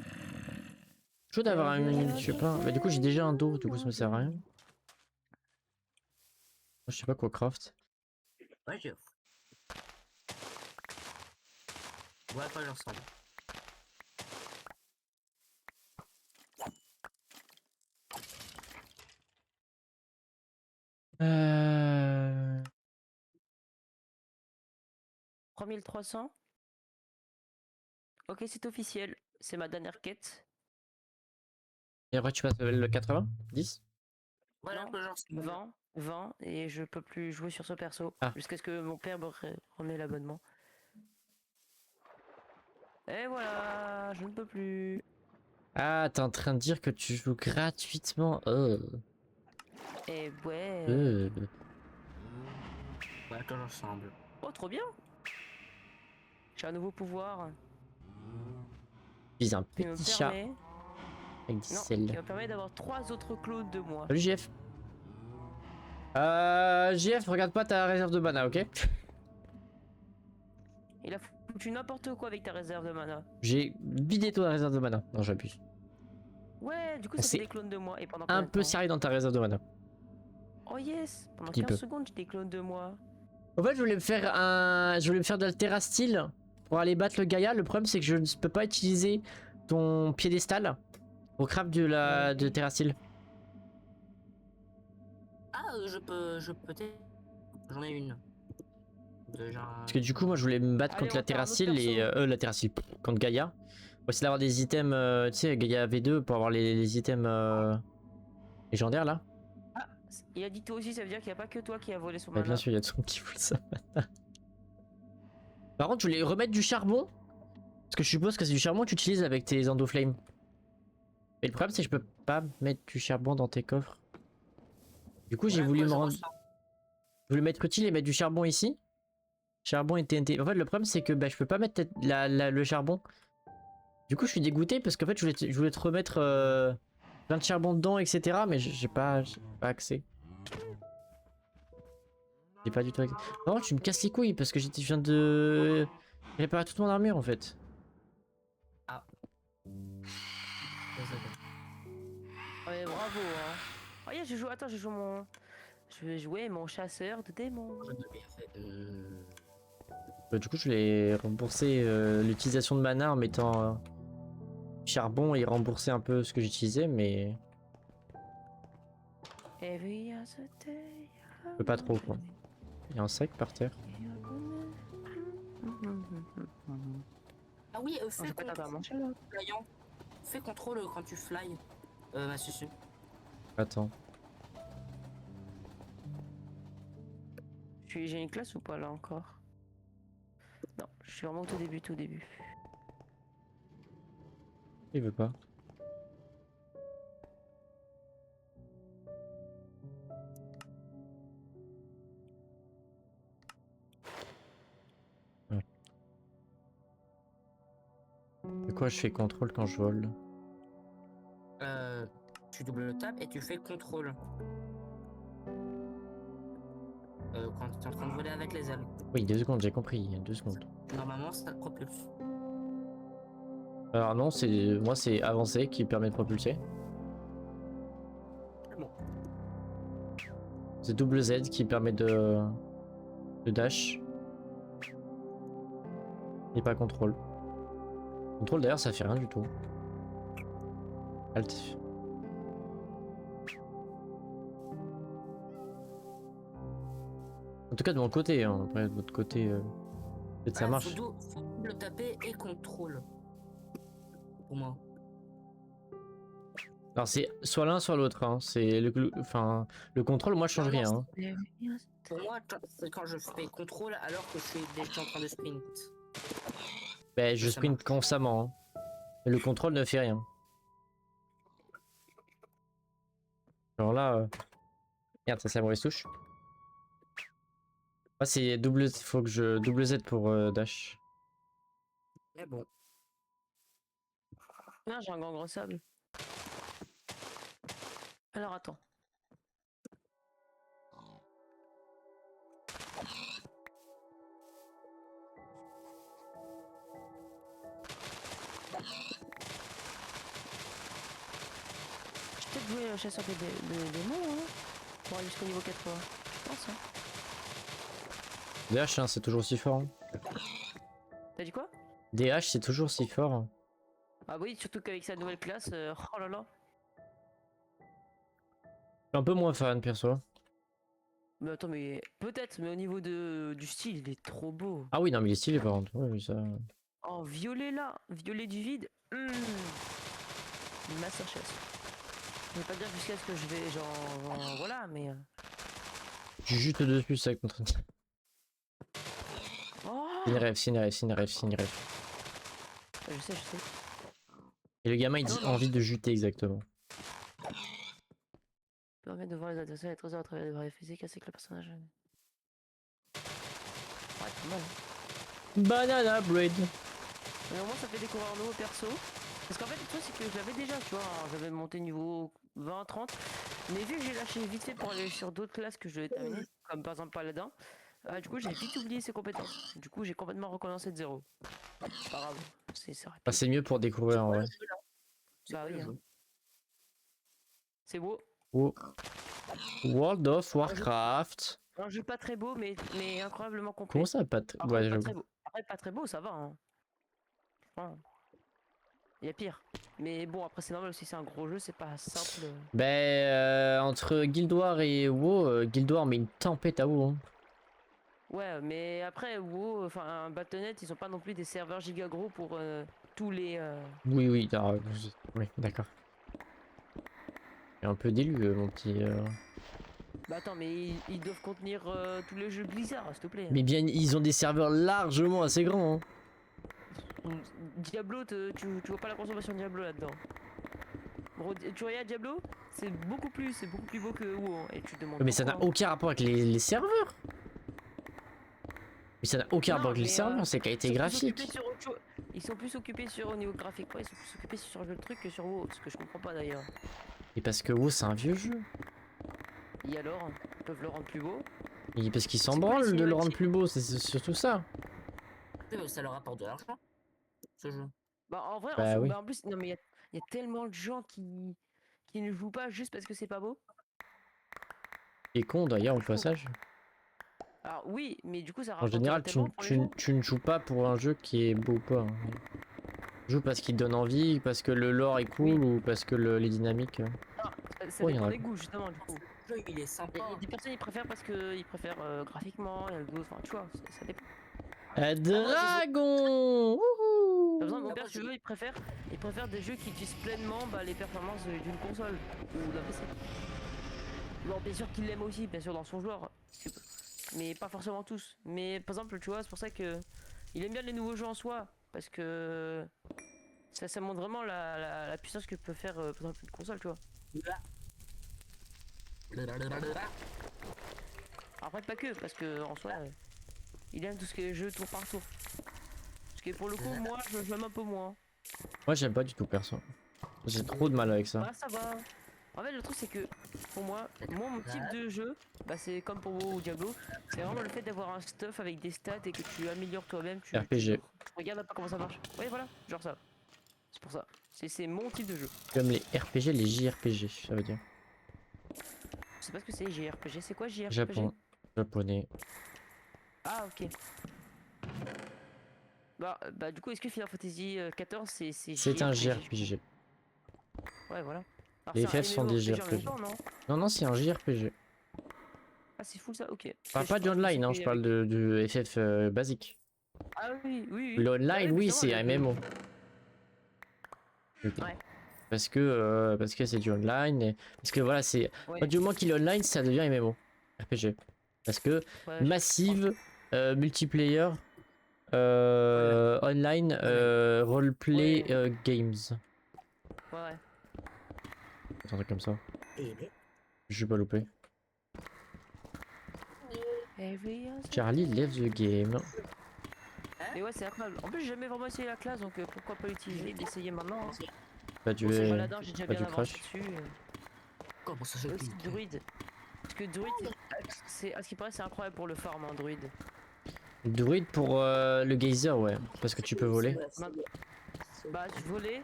Chaud d'avoir un. Je sais pas. Bah, du coup, j'ai déjà un dos. Du coup, ça me sert à rien. Je sais pas quoi craft. Ouais, je. Ouais, pas l'ensemble. Euh... 3300. Ok, c'est officiel. C'est ma dernière quête. Et après, tu passes le 80? 10? Voilà Non, que j'ensemble. 20 et je peux plus jouer sur ce perso Ah. jusqu'à ce que mon père me remet l'abonnement. Et voilà, je ne peux plus. Ah, t'es en train de dire que tu joues gratuitement. Et ouais. Voilà que j'ensemble. Oh, trop bien. J'ai un nouveau pouvoir Je suis un qui me petit chat permet, avec des non, selles. qui me permet d'avoir 3 autres clones de moi. Salut JF. JF, regarde pas ta réserve de mana, ok? Il a foutu n'importe quoi avec ta réserve de mana. J'ai vidé toi la réserve de mana. Non, j'abuse. Ouais, du coup On ça fait s'est des clones de moi. Et pendant un combien de peu temps? serré dans ta réserve de mana. Oh yes. Pendant Petit 15 peu. secondes j'ai des clones de moi. En fait, je voulais me faire de l'altérastyle pour aller battre le Gaïa. Le problème, c'est que je ne peux pas utiliser ton piédestal au craft de terrastyle. Ah, je peux peut-être. J'en ai une. Déjà. Parce que du coup, moi, je voulais me battre Allez, contre on fait un autre la terrastyle, contre Gaïa. Pour essayer d'avoir des items, tu sais, Gaïa V2 pour avoir les items légendaires là. Ah, il a dit toi aussi, ça veut dire qu'il n'y a pas que toi qui a volé son Bah, bien mana. sûr, il y a tout le monde qui fout ça. Par contre, je voulais remettre du charbon. Parce que je suppose que c'est du charbon que tu utilises avec tes endoflames. Et le problème, c'est que je peux pas mettre du charbon dans tes coffres. Du coup, j'ai Ouais, voulu moi, me je rendre. ressens. Je voulais mettre utile et mettre du charbon ici. Charbon et TNT. En fait, le problème, c'est que bah, je peux pas mettre le charbon. Du coup, je suis dégoûté parce qu'en fait, je voulais te remettre plein de charbon dedans, etc. Mais j'ai pas accès. J'ai pas du tout accès. Par contre, tu me casses les couilles parce que je viens de réparer toute mon armure en fait. Ouais, bravo, hein. Oh, yeah, je joue, attends, je joue mon. Je vais jouer mon chasseur de démons. Du coup, je voulais rembourser l'utilisation de mana en mettant charbon et rembourser un peu ce que j'utilisais, mais Every other day, je peux pas trop quoi. Il y a un sac par terre. Ah oui, Je fais vais pas tarder à contrôle manger là. flyant. Fais contrôle quand tu fly. Ma susu. Attends. J'ai une classe ou pas là encore? Non, je suis vraiment au tout début, tout début. Il veut pas. Ouais. De quoi je fais contrôle quand je vole? Tu double tapes et tu fais contrôle. Quand tu es en train de voler avec les ailes. Oui, 2 secondes, j'ai compris. 2 secondes. Normalement, ça te propulse. Alors non, moi c'est avancer qui permet de propulser. Bon. C'est double Z qui permet de dash. Et pas contrôle. Contrôle d'ailleurs ça fait rien du tout. Alt. En tout cas de mon côté, hein. Après de votre côté, peut-être ça marche. Faut double taper et contrôle. Pour moi. Alors c'est soit l'un soit l'autre, hein. C'est enfin le contrôle, moi je change Non, rien. non, Hein. Pour moi, c'est quand je fais contrôle alors que je suis déjà en train de sprint. Ben, je Ça sprint marche. constamment. Hein. Le contrôle ne fait rien. Alors là, merde, ça c'est la mauvaise touche. Moi c'est double, faut que je double Z pour dash. Mais bon. Non, j'ai un gros sable. Alors attends. Je vais peut-être jouer le chasseur de démons, hein, pour aller jusqu'au niveau 80. Je pense, hein. DH, hein, c'est toujours si fort. Hein. T'as dit quoi? DH, c'est toujours si fort. Hein. Ah oui, surtout qu'avec sa nouvelle classe, oh là là. Je suis un peu moins fan, perso. Mais attends, mais peut-être, mais au niveau du style, il est trop beau. Ah oui, non, mais il est stylé par contre. Ouais, oui, ça... Oh, violet là, violet du vide. Masterchef. Je vais pas dire jusqu'à ce que je vais, genre, voilà, mais. Tu juste dessus, ça contre. Oh, C'est une rêve, c'est une rêve, c'est une rêve, c'est une rêve. je sais, je sais. Et le gamin, il dit Non, non. envie de juter, exactement. Permet de voir les adversaires et les trésors à travers les barrières physiques ainsi que le personnage. Ouais, pas mal. Banana bread. Mais au moins, ça fait découvrir un nouveau perso. Parce qu'en fait, le truc, c'est que je l'avais déjà, tu vois. Hein, j'avais monté niveau 20-30. Mais vu que j'ai lâché vite fait pour aller sur d'autres classes que je devais terminer, comme par exemple Paladin, du coup, j'ai vite oublié ses compétences. Du coup, j'ai complètement recommencé de zéro. C'est pas grave. C'est rapide. Ah, c'est mieux pour découvrir en vrai. Bah oui, hein. C'est beau. Oh. World of Warcraft. Un jeu pas très beau, mais incroyablement complet. Comment ça, pas très... Après, Ouais, pas j'avoue. très beau. Après, pas très beau, ça va. Hein. Franchement, il y a pire. Mais bon, après, c'est normal aussi, c'est un gros jeu, c'est pas simple. Ben, entre Guild Wars et WoW, Guild Wars met une tempête à WoW. Hein. Ouais, mais après, WoW, enfin, Battle.net, ils ont pas non plus des serveurs giga gros pour tous les. Oui, oui, oui, d'accord. Il est un peu d'élu, mon petit. Bah attends, mais ils doivent contenir tous les jeux Blizzard, s'il te plaît. Mais bien, ils ont des serveurs largement assez grands. Hein. Diablo, tu vois pas la consommation de Diablo là-dedans. Tu regardes Diablo, c'est beaucoup plus beau que WoW. Hein, et tu te demandes. Mais ça n'a pourquoi, hein. aucun rapport avec les serveurs. Mais ça n'a aucun Non, rapport avec les mais, serveurs, c'est qualité Ils sont plus occupés graphique. sur autre chose. Ils sont plus occupés sur au niveau graphique, quoi. Ils sont plus occupés sur le truc que sur WoW, ce que je comprends pas d'ailleurs. Et parce que WoW, c'est un vieux jeu. Et alors, ils peuvent le rendre plus beau. Et parce qu'ils s'en C'est pas les branlent de le rendre cinématiques. plus beau, c'est surtout ça. Ça leur apporte de l'argent, ce jeu. Bah en vrai, Bah oui. bah, en plus, non mais il y a tellement de gens qui ne jouent pas juste parce que c'est pas beau. Et con d'ailleurs au Je trouve. passage. Alors oui, mais du coup ça En rapporte général, tellement pour les gens. tu ne joues pas pour un jeu qui est beau ou pas. Hein. Tu joues parce qu'il te donne envie, parce que le lore est cool ou parce que les dynamiques. Non, ça Ouais, y en dépend a des pas. goûts justement du coup. Le jeu, il est Il y sympa. a des personnes ils préfèrent parce que ils préfèrent graphiquement, il y a le goût, enfin tu vois, ça dépend. Un dragon. Wouhou. Par exemple, mon Ah, père, moi, si tu veux, il préfère des jeux qui utilisent pleinement bah, les performances d'une console ou d'un PC. Bon, bien sûr qu'il l'aime aussi, bien sûr, dans son joueur. Mais pas forcément tous. Mais par exemple, tu vois, c'est pour ça que il aime bien les nouveaux jeux en soi. Parce que ça montre vraiment la puissance que peut faire, par exemple, une console, tu vois. Après, pas que, parce que en soi, il aime tout ce qui est jeu tour par tour. Parce que pour le coup, moi, j'aime un peu moins. Moi, j'aime pas du tout perso. J'ai trop de mal avec ça. Bah, ça va. En fait, le truc, c'est que pour moi, mon type de jeu, bah, c'est comme pour WoW ou Diablo, c'est vraiment le fait d'avoir un stuff avec des stats et que tu améliores toi-même. RPG. Tu regardes un peu comment ça marche. Oui, voilà, genre ça. C'est pour ça. C'est mon type de jeu. Comme les RPG, les JRPG, ça veut dire. Je sais pas ce que c'est JRPG. C'est quoi JRPG? Japon. Japonais. Ah, ok. Bah, du coup, est-ce que Final Fantasy XIV C'est un JRPG? JRPG. Ouais, voilà. Alors, Les c'est un FF sont des MMORPG en même JRPG. temps, non? Non, c'est un JRPG. Ah, c'est fou ça, ok. Je parle pas du online, hein, je parle de FF basique. Ah oui, oui, oui. L'online, oui, justement, c'est MMO. Ok. Ouais. Parce que c'est du online. Parce que voilà, c'est. Ouais, Du moment qu'il est online, ça devient MMO. RPG. Parce que ouais, massive, multiplayer, online, roleplay games. ouais. Un truc comme ça. Et ben, Je vais pas louper. Every other Charlie day. left the game. Mais ouais, c'est incroyable. En plus, j'ai jamais vraiment essayé la classe, donc pourquoi pas l'utiliser, l'essayer maintenant. Hein. Pas du. Bon, Paladin, j'ai déjà pas bien du avancé crash. dessus. comment ça se Et aussi fait Druide. Parce que Druide, à ce qui paraît, c'est incroyable pour le farm, hein, Druide. Druid pour le geyser, ouais. Parce que tu peux voler. Bah, tu volais.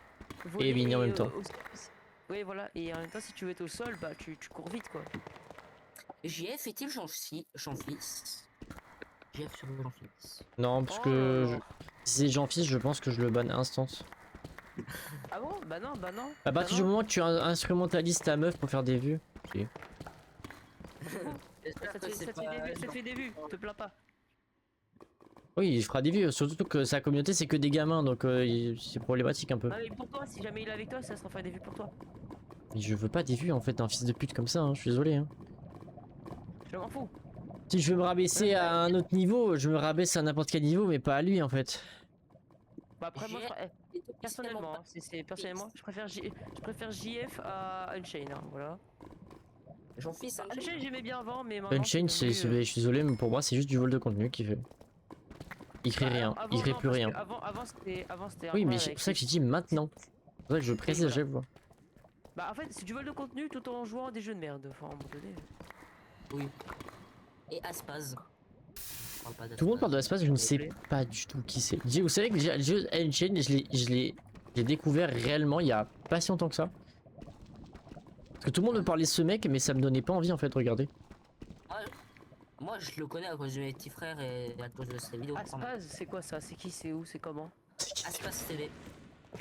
Et miner en même temps. Oui, voilà. Et en même temps, si tu veux être au sol, bah, tu cours vite, quoi. JF est-il Jean-Fils JF sur Jean-Fils. Non, parce Oh que. là là. Si c'est Jean-Fils, je pense que je le banne instant. Ah bon? Bah non, bah non. À partir du moment que tu instrumentalises ta meuf pour faire des vues. Ok. J'espère Ça que te c'est fait pas des vues, ça te fait des vues, te plains pas. Oui, il fera des vues, surtout que sa communauté c'est que des gamins, donc c'est problématique un peu. Ah, mais pour toi, si jamais il est avec toi, ça sera faire des vues pour toi. Mais je veux pas des vues en fait, un fils de pute comme ça, hein, je suis désolé. Hein. Je m'en fous. Si je veux me rabaisser Ouais, à un autre niveau, je me rabaisse à n'importe quel niveau, mais pas à lui en fait. Bah après, moi, personnellement, hein, personnellement, je préfère JF à Unchained, hein, voilà. Jean-Fils, Unchained, j'aimais bien avant, mais maintenant. Unchained, je suis désolé, mais pour moi c'est juste du vol de contenu qu'il fait. Il crée rien, il crée plus rien. Avant, c'était. Oui, mais incroyable c'est avec pour ça que les- j'ai dit maintenant. C'est pour ça que je précise à voilà. chaque fois. Bah en fait, c'est du vol de contenu tout en jouant à des jeux de merde. Enfin, à un moment donné. Oui. Et Aspaz. Tout le monde parle de l'espace, je ne sais pas du tout qui c'est. Vous savez que le jeu Unchained, j'ai découvert réellement il y a pas si longtemps que ça. Parce que tout le monde me parlait de ce mec, mais ça me donnait pas envie en fait de regarder. Moi, Moi, je le connais à cause de mes petits frères et à cause de ses vidéos. Aspaz, c'est quoi ça? C'est qui? C'est où? C'est comment? C'est qui Aspas TV.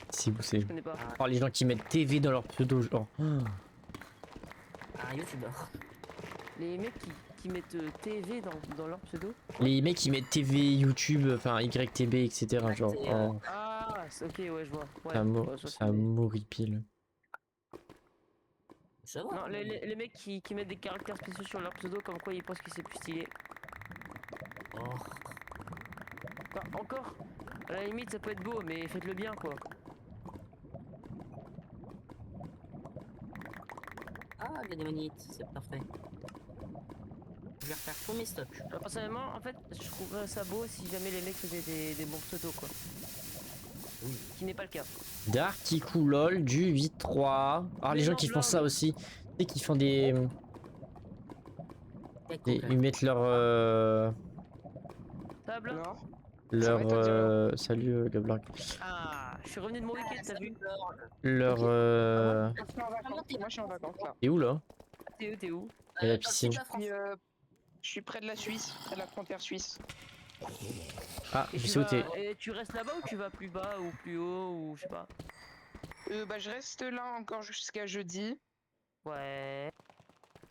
Si vous savez. Je connais pas. Oh, les gens qui mettent TV dans leur pseudo, genre. Oh. Un youtubeur. Les mecs qui mettent TV dans leur pseudo? Les mecs qui mettent TV, YouTube, enfin YTB, etc. Genre. c'est, Oh, Ah, ok, ouais, je vois. Ouais, ça ouais, ça, ça c'est- m'horripile. Ça va. Non, les mecs qui mettent des caractères spéciaux sur leur pseudo, comme quoi ils pensent que c'est plus stylé. Oh. Enfin, encore, à la limite, ça peut être beau, mais faites-le bien, quoi. Ah, il y a des manites, c'est parfait. Je vais refaire tous mes stocks. Personnellement, en fait, je trouverais ça beau si jamais les mecs faisaient des bons pseudos, quoi. Oui. Ce qui n'est pas le cas. Darkiku lol du 8-3. Alors les Mais gens non, qui font blog. ça aussi. Tu sais qui font des. Écoute, Ils mettent leur. Table. Alors, Leur. va, t'as dit alors Salut Gablark. Ah, je suis revenu de mon week-end, t'as vu? Leur. je suis en vacances. Moi, je suis en vacances là. T'es où là? T'es où? Et la piscine. Je suis près de la Suisse, près de la frontière suisse. Ah, Et je tu sais où t'es. et tu restes là-bas ou tu vas plus bas ou plus haut ou je sais pas? Bah, je reste là encore jusqu'à jeudi. Ouais.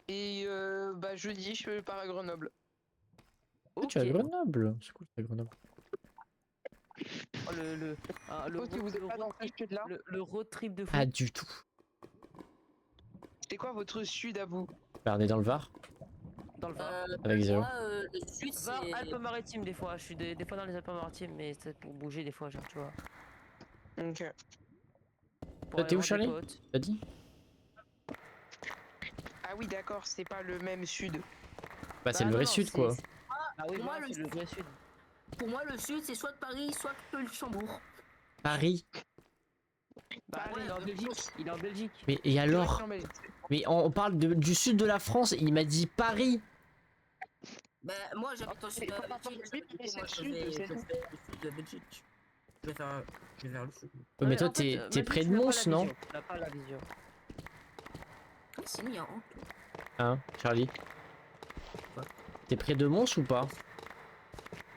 Et bah, jeudi, je pars à Grenoble. Ah, tu es à Ok. Grenoble. C'est cool, t'es à Grenoble. Oh, le Ok, vous êtes pas dans ce sud-là. le road trip de fou. Pas du tout. C'est quoi votre sud à vous? Bah, on est dans le Var. Dans le Var. Avec Zéro. Moi, le sud, Var, c'est. Alpes-Maritimes des fois. Je suis des fois dans les Alpes-Maritimes, mais c'est pour bouger des fois, genre, tu vois. Ok. Pour Toi, t'es aller où, voir des Charlie? potes. T'as dit? Ah oui, d'accord, c'est pas le même sud. Bah, c'est Bah, le non, vrai non, sud quoi. Ah oui, Pour moi, voilà, c'est le vrai sud. Pour moi, le sud, c'est soit de Paris, soit de Luxembourg. Paris. Bah, Paris, il est en Belgique. Il est en Belgique. Mais et alors? Direction Belgique. Mais on parle du sud de la France. Il m'a dit Paris. Bah, moi, j'habite au sud de la pas Belgique. oui, mais c'est Moi, le sud, c'est tout. je fais le sud de Belgique. Je vais vers le sud. Ouais, mais toi, en fait, t'es Mathieu, près de tu n'as pas Mons, la non? vision. Tu n'as pas la vision. Ah, c'est mis en tout. Hein, Charlie? Quoi? T'es près de Mons ou pas?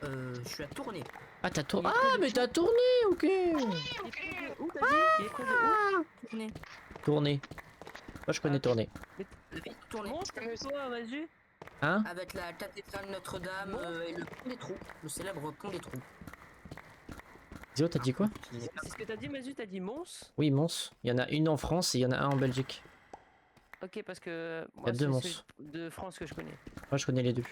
Je suis à tourner. Ah, t'as tourné. Il est près Ah, de mais qui? t'as tourné, ok. Il est près de où, t'as dit? Il est près de où? Tourner. Tourné. Moi, je connais ok. tourner. Tourner. Mons, t'as toi, vas-y. Hein? Avec la cathédrale Notre-Dame Bon. et le pont des trous. Le célèbre pont des trous. Zéro, t'as dit quoi? C'est ce que t'as dit, Mazu? T'as dit Mons? Oui, Mons. Il y en a une en France et il y en a un en Belgique. Ok, parce que y a moi, deux c'est Mons. celui de France que je connais. Moi, je connais les deux.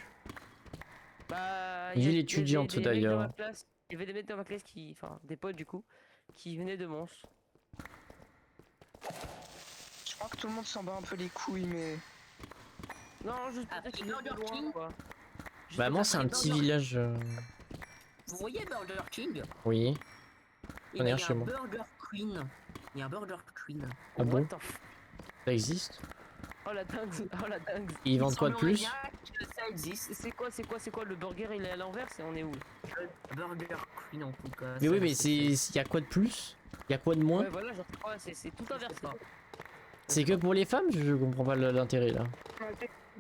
Bah, Ville il y a étudiante, des mecs dans d'ailleurs. ma classe- Il y avait des mecs dans ma classe qui, enfin, des potes du coup, qui venaient de Mons. Je crois que tout le monde s'en bat un peu les couilles, mais. Non, juste Ah, peut-être qu'ils Burger venaient de loin, King. quoi. Juste Bah, Mons, peut-être c'est un qu'ils petit venaient de loin. village. Vous voyez Burger King? Oui. Eh J'en ai ben, un il y a chez un moi. Burger Queen. Il y a un Burger Queen. Ah bon? What the f- Ça existe? Oh la dingue, oh la dingue. Et ils vendent quoi de semblerait plus? bien que ça existe. C'est quoi le burger? Il est à l'envers, on est où? Burger Queen en tout cas. Mais ça, oui, mais y a quoi de plus? Y a quoi de moins? Ouais, voilà, genre, ouais, c'est tout inversé. C'est que pour les femmes? Je comprends pas l'intérêt là.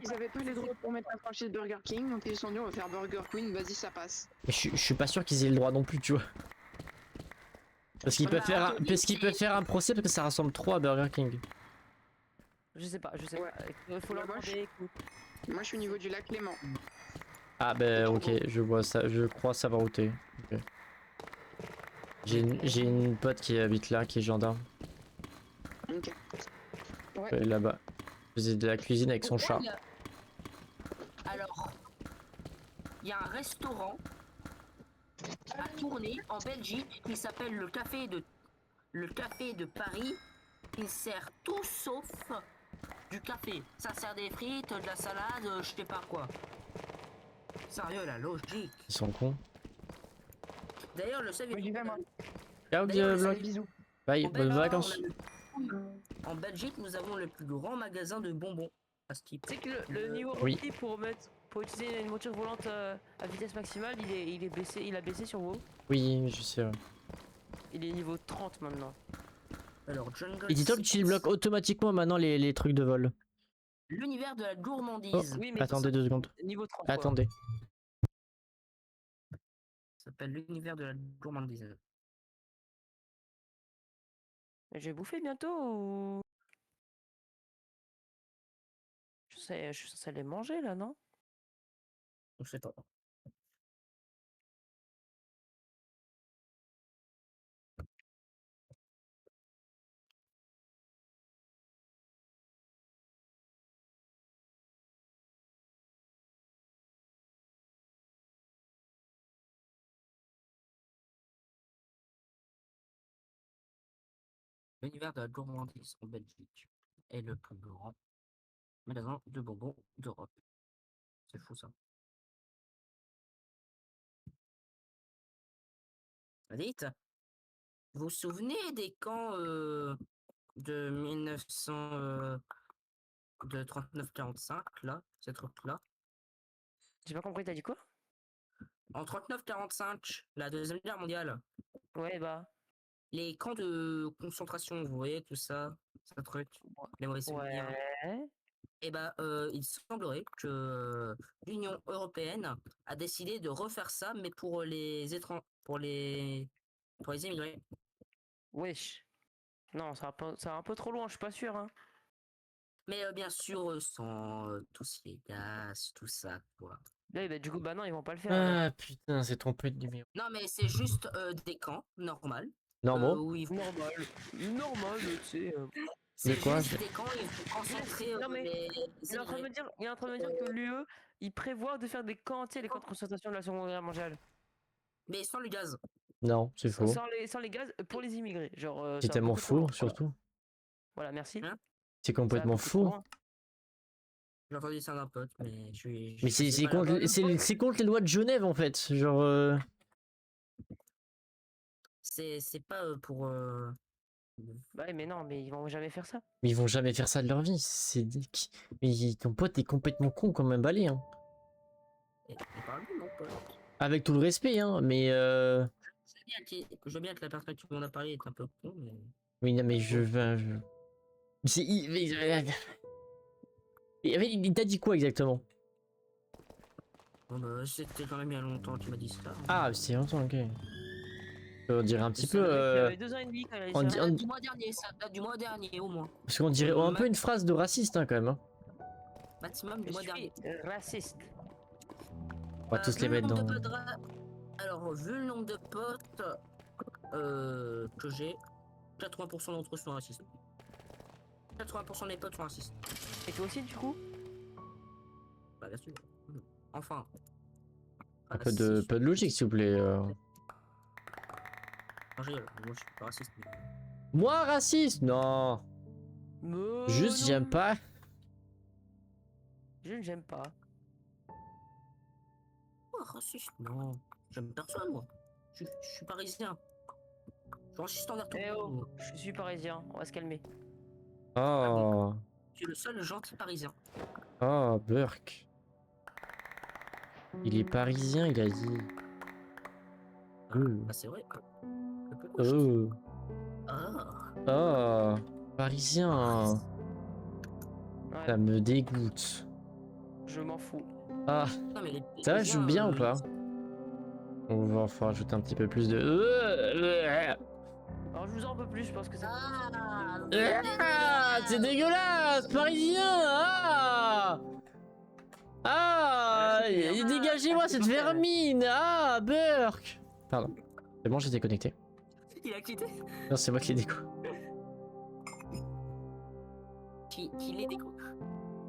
Ils avaient pas les droits pour mettre la franchise Burger King, donc ils se sont dit on va faire Burger Queen, vas-y, ça passe. Mais je suis pas sûr qu'ils aient le droit non plus, tu vois. Parce qu'ils peuvent faire un procès parce que ça ressemble trop à Burger King. Je sais pas. Ouais. Il faut leur Bah, moi, demander, écoute. Moi, je suis au niveau du lac Léman. Ah ben ok, je vois ça, je crois savoir où t'es. Ok. J'ai une pote qui habite là, qui est gendarme, Ok. Ouais. là-bas. Faisait de la cuisine avec son chat. Alors, il y a un restaurant à Tournai en Belgique qui s'appelle le Café de Paris. Il sert tout sauf du café. Ça sert des frites, de la salade, je sais pas quoi. Sérieux, la logique. Ils sont cons. D'ailleurs, le seul. Moi, j'y vais, moi. Ciao D'ailleurs, Vlog. Allez, bisous. Bye, En bonnes Belgique, vacances. En Belgique, nous avons le plus grand magasin de bonbons à ce type. Tu sais que le niveau Oui. requis pour utiliser une voiture volante à vitesse maximale, il a baissé sur WoW. Oui, je sais. Ouais. Il est niveau 30 maintenant. Alors, Jungle Et dis-toi que tu Six- débloques automatiquement maintenant les trucs de vol. L'univers de la Oh, gourmandise. Oui, mais attendez 2 secondes. niveau 30 quoi. Attendez. Ça s'appelle l'univers de la gourmandise. Je vais bouffer bientôt ou... je suis censé aller manger là, non? Je sais pas. L'univers de la gourmandise en Belgique est le plus grand magasin de bonbons d'Europe. C'est fou ça. Dites, vous vous souvenez des camps de 1900, de 39-45 là, ces trucs-là? J'ai pas compris, t'as dit quoi? En 39-45, la Deuxième Guerre mondiale, Ouais, bah. les camps de concentration, vous voyez tout ça, ce truc, les mauvais souvenirs. Ouais. Et ben, il semblerait que l'Union européenne a décidé de refaire ça, mais pour les pour les immigrés. Wesh. Non, ça va un peu trop loin, je suis pas sûr, hein. Mais bien sûr, sans tous les gaz, tout ça, quoi. Là, bah, du coup, bah non, ils vont pas le faire. Alors. Ah putain, c'est trompé de numéro. Non, mais c'est juste des camps, normal. Normaux. Où ils vont... Normal. Normal, tu sais. C'est De quoi, juste des camps, ils vont concentrer Non, mais les Il est en train de me immigrés. dire, il est en train de me dire que l'UE, il prévoit de faire des camps, tu sais, les camps de concentration de la Seconde Guerre mondiale. Mais sans le gaz. Non, c'est faux. Sans les gaz pour les immigrés. Genre, C'est ça va tellement beaucoup trop loin. faux, surtout. Voilà, merci. Hein C'est Ça va complètement beaucoup trop faux. loin. J'ai entendu ça d'un pote, mais je Mais sais c'est pas là-bas. c'est contre les lois de Genève en fait. Genre. C'est pas pour... Bah ouais, mais non, mais ils vont jamais faire ça. Mais ils vont jamais faire ça de leur vie. Mais ton pote est complètement con comme un balai. Hein. Et par lui, non, pote. Avec tout le respect, hein. Mais. Je veux bien que la personne qui m'en a parlé est un peu con, mais... Mais non, mais je. C'est. Il t'a dit quoi exactement? Bon, bah, c'était quand même il y a longtemps qu'il m'a dit ça. Ah, c'est longtemps, ok. On dirait un petit Ça peu. doit Il avait 2 ans et demi quand il a dit on ça. dit- Ça date du mois dernier, ça date du mois dernier au moins. Parce qu'on dirait un peu une phrase de raciste, hein, quand même. Hein. Maximum du Je mois suis dernier. raciste. On va tous Vu les le mettre nombre dans. de potes Alors, vu le nombre de potes que j'ai, 80% d'entre eux sont racistes. 80% des potes sont racistes. Et toi aussi, du coup? Bah, bien sûr. Enfin. Un peu de logique, s'il vous plaît. Non, je rigole. Moi, je suis pas raciste. Mais... Moi, raciste? Non. Juste, non. j'aime pas. Je ne j'aime pas. Oh, raciste, non. J'aime personne, moi. Je suis parisien. Je suis raciste envers tout Eh le oh, monde. je suis parisien, on va se calmer. Oh. Je suis le seul gentil parisien. Oh, Burke. Il est parisien, il a dit. Bah, c'est vrai. Oh. Ah. Oh. Parisien. Ouais, Ça me dégoûte. je m'en fous. Ah. Non, mais Ça va, je joue bien ou pas? On va enfin rajouter un petit peu plus de. Alors je vous en peux plus, je pense que ça. Ah, c'est dégueulasse, parisien. Ah. Ah, dégagez-moi cette vermine. Ah, Burke. Pardon. C'est bon, j'étais connecté. Il a quitté. Non, c'est moi qui ai déco. Qui les déco.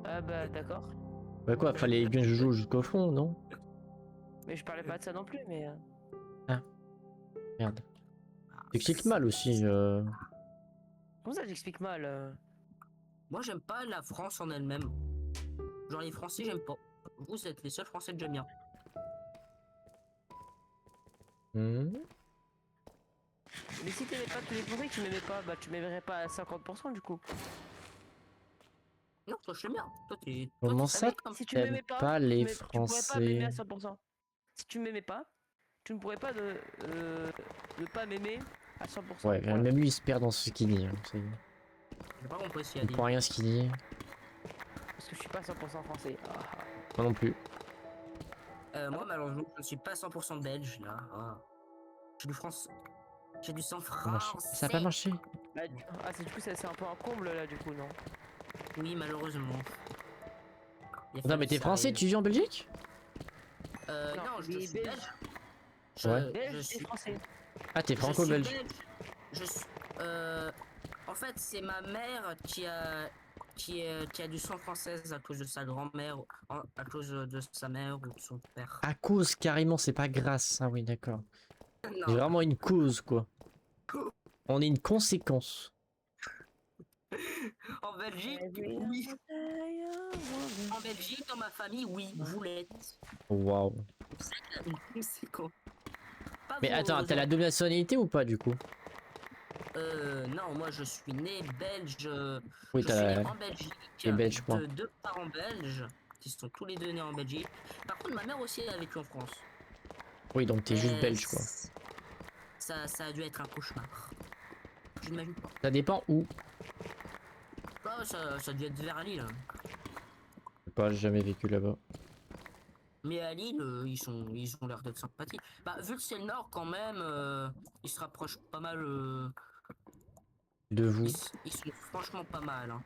Ah bah d'accord. Bah quoi, fallait bien que je joue jusqu'au fond, non? Mais je parlais pas de ça non plus, mais. Merde. J'explique mal aussi. Comment ça j'explique mal Moi, j'aime pas la France en elle-même. Genre, les Français, j'aime pas. Vous êtes les seuls Français que j'aime bien. Hmm. Mais si t'aimais pas tous les Français, que tu m'aimais pas, bah tu m'aimerais pas à 50% du coup. Non, toi, je l'aime bien. Toi, t'es. Comment ça, Si tu t'aimes m'aimais pas, pas les tu pourrais pas m'aimer à Français? 100%. Si tu m'aimais pas, tu ne pourrais pas de pas m'aimer à 100%. Ouais, Voilà. même lui il se perd dans ce qu'il dit. Hein. J'ai pas compris ce qu'il a Il dit. comprend rien ce qu'il dit. Parce que je pas 100% français. Ah. Moi non plus. Moi, malheureusement, je ne suis pas 100% belge, là. Ah. J'ai du France. J'ai du sang Ça a marché. français. Ça a pas marché. Du coup, c'est un peu un comble là, du coup, non? Oui, malheureusement. Il a Non fallu mais t'es que ça français, arrive. tu vis en Belgique? Non, je il est suis belge. belge. Ouais. Belge je et suis français. Ah t'es je suis franco-belge. Je suis. En fait, c'est ma mère qui a du sang française à cause de sa grand-mère, à cause de sa mère ou de son père. À cause carrément, c'est pas grâce. Ah oui d'accord. C'est Non. vraiment une cause quoi. On est une conséquence. En Belgique, oui. En Belgique, dans ma famille, oui, vous l'êtes. Waouh. Une conséquence. Pas Mais vos attends, t'as la double nationalité ou pas du coup? Non, moi je suis né belge. Oui Je t'as suis né la... en Belgique les Belges moi. de deux parents belges qui sont tous les deux nés en Belgique. Par contre, ma mère aussi a vécu en France. Oui donc t'es juste Mais belge quoi. Ça a dû être un cauchemar. Je n'imagine pas. Ça dépend où. Ah, ça a dû être vers Lille. Je sais pas, j'ai jamais vécu là-bas. Mais à Lille, ils ont l'air d'être sympathiques. Bah, vu que c'est le Nord quand même, ils se rapprochent pas mal. De vous. Ils sont franchement pas mal. Hein.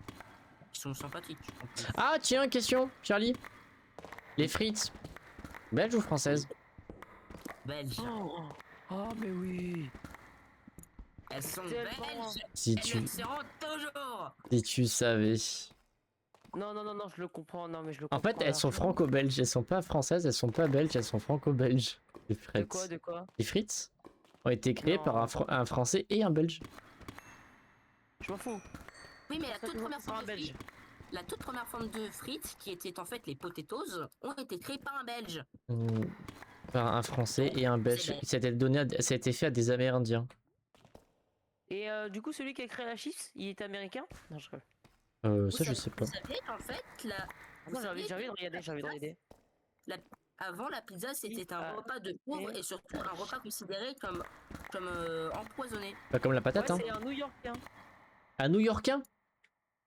Ils sont sympathiques. En plus. Ah tiens, question, Charlie. Les frites, belges ou françaises? Belges. Oh, mais oui. Elles sont Tellement. belges. Si Elles tu, le seront toujours. si tu savais. Non, je le comprends. Non, mais je le En comprends. fait, elles sont franco-belges, elles sont pas françaises, elles sont pas belges, elles sont franco-belges. Les frites. De quoi? Les frites ont été créées par Non. un français et un belge. Je m'en fous. Oui, mais la Ça, toute tu première vois, forme un de belge. frites, la toute première forme de frites, qui étaient en fait les potatoes, ont été créées par un belge. Hmm, Par un français et un belge. belge. Ça a été fait à des Amérindiens. Et du coup, celui qui a créé la chips, il est américain? Non, je rigole. Ça, je sais pas. Vous savez qu'en fait, Moi, j'ai envie de regarder, j'ai envie de regarder. avant la pizza, c'était un repas de pauvre et surtout un repas considéré comme empoisonné. Pas comme la Ouais, patate, hein. c'est un New-Yorkais. Un New-Yorkain?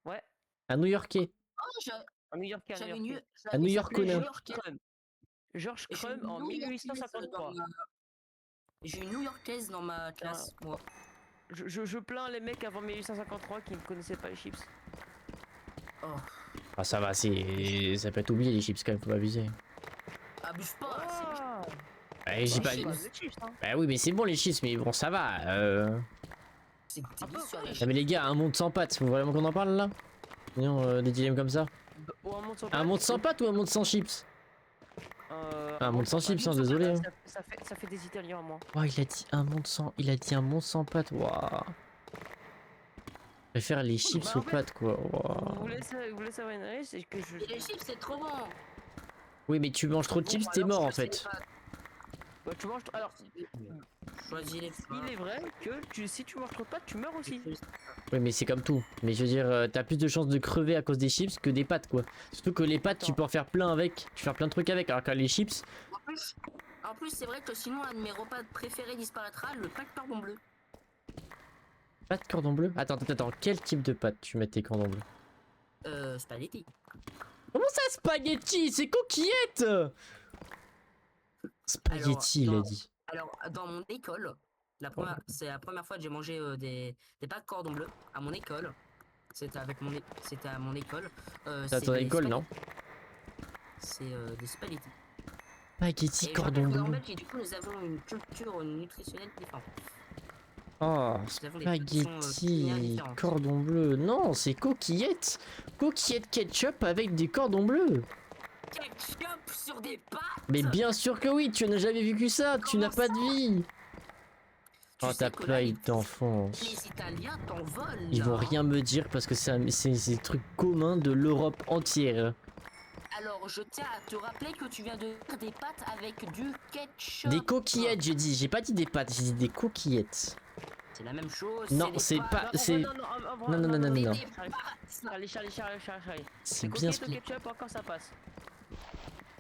Ouais, Un New-Yorkais. Oh, un New-Yorkais. j'avais New-Yorkais. une, Un New Il York s'appelait connain. George Crumb. George j'ai Crumb une en New-Yorkaise 1853. J'ai une New-Yorkaise dans ma classe, moi. Je plains les mecs avant 1853 qui ne connaissaient pas les chips. Oh, Ah, ça va, ça peut être oublié les chips quand même, faut pas abuser. abuse pas, Ah, Ouais, j'ai pas. c'est chips. des chips, hein. Bah oui, mais c'est bon les chips, mais bon, ça va. c'est peu, délicieux. quoi. les Ah, mais les gars, un monde sans pâtes, faut vraiment qu'on en parle là? Sinon, des dilemmes comme ça. Ou un monde sans Un pâtes. monde sans pâtes ou un monde sans chips? Un monde sans chips, hein, pâtes. désolé. Hein. Ça fait des Italiens, moi. Oh, il a dit un monde sans. Il a dit un monde sans pâtes, waouh. Je préfère les chips Bah, aux en fait, pâtes, quoi. Waouh. Vous voulez savoir une réalité, c'est que je... Et les chips, c'est trop bon. Oui, mais tu manges trop de Bon, chips, t'es alors, mort en choisis fait. les pâtes. Ouais, tu manges... Alors, Choisis les il est vrai que si tu manges trop de pâtes, tu meurs aussi. Oui, mais c'est comme tout. Mais je veux dire, t'as plus de chances de crever à cause des chips que des pâtes, quoi. Surtout que les pâtes, tu Attends. peux en faire plein avec. Tu peux faire plein de trucs avec. Alors que les chips, En plus, c'est vrai que sinon, un de mes repas préférés disparaîtra, le pain de cordon bleu. pâtes cordon bleu. Attends. Quel type de pâtes tu mets tes cordons bleus? Spaghetti. Comment ça, spaghetti? C'est coquillette! Spaghetti, il a dans- dit. Alors, dans mon école, c'est la première fois que j'ai mangé des pâtes cordon bleu à mon école. C'était à mon école. C'est à ton des école, spaghettis. non? C'est des spaghettis. Spaghetti Et cordon je rappelle qu'en bleu. Belgique, du coup, nous avons une culture nutritionnelle différente. Oh, Nous avons des traditions, culinaires spaghetti différentes. cordon bleu. Non, c'est coquillette. Coquillette ketchup avec des cordons bleus. Ketchup sur des pâtes. Mais bien sûr que oui, tu n'as jamais vécu ça. Tu n'as Comment pas de ça? vie. Tu Oh, sais ta que là, plaie d'enfance. les Italiens t'en volent. Ils vont là. rien me dire parce que c'est des trucs communs de l'Europe entière. Alors, je tiens à te rappeler que tu viens de faire des pâtes avec du ketchup. Des coquillettes, j'ai dit. J'ai pas dit des pâtes, j'ai dit des coquillettes. C'est la même chose. Non, des c'est pâtes. pas. C'est Non, non. C'est des pâtes. Charlie. c'est Les bien coquillettes au split. ketchup, encore ça passe.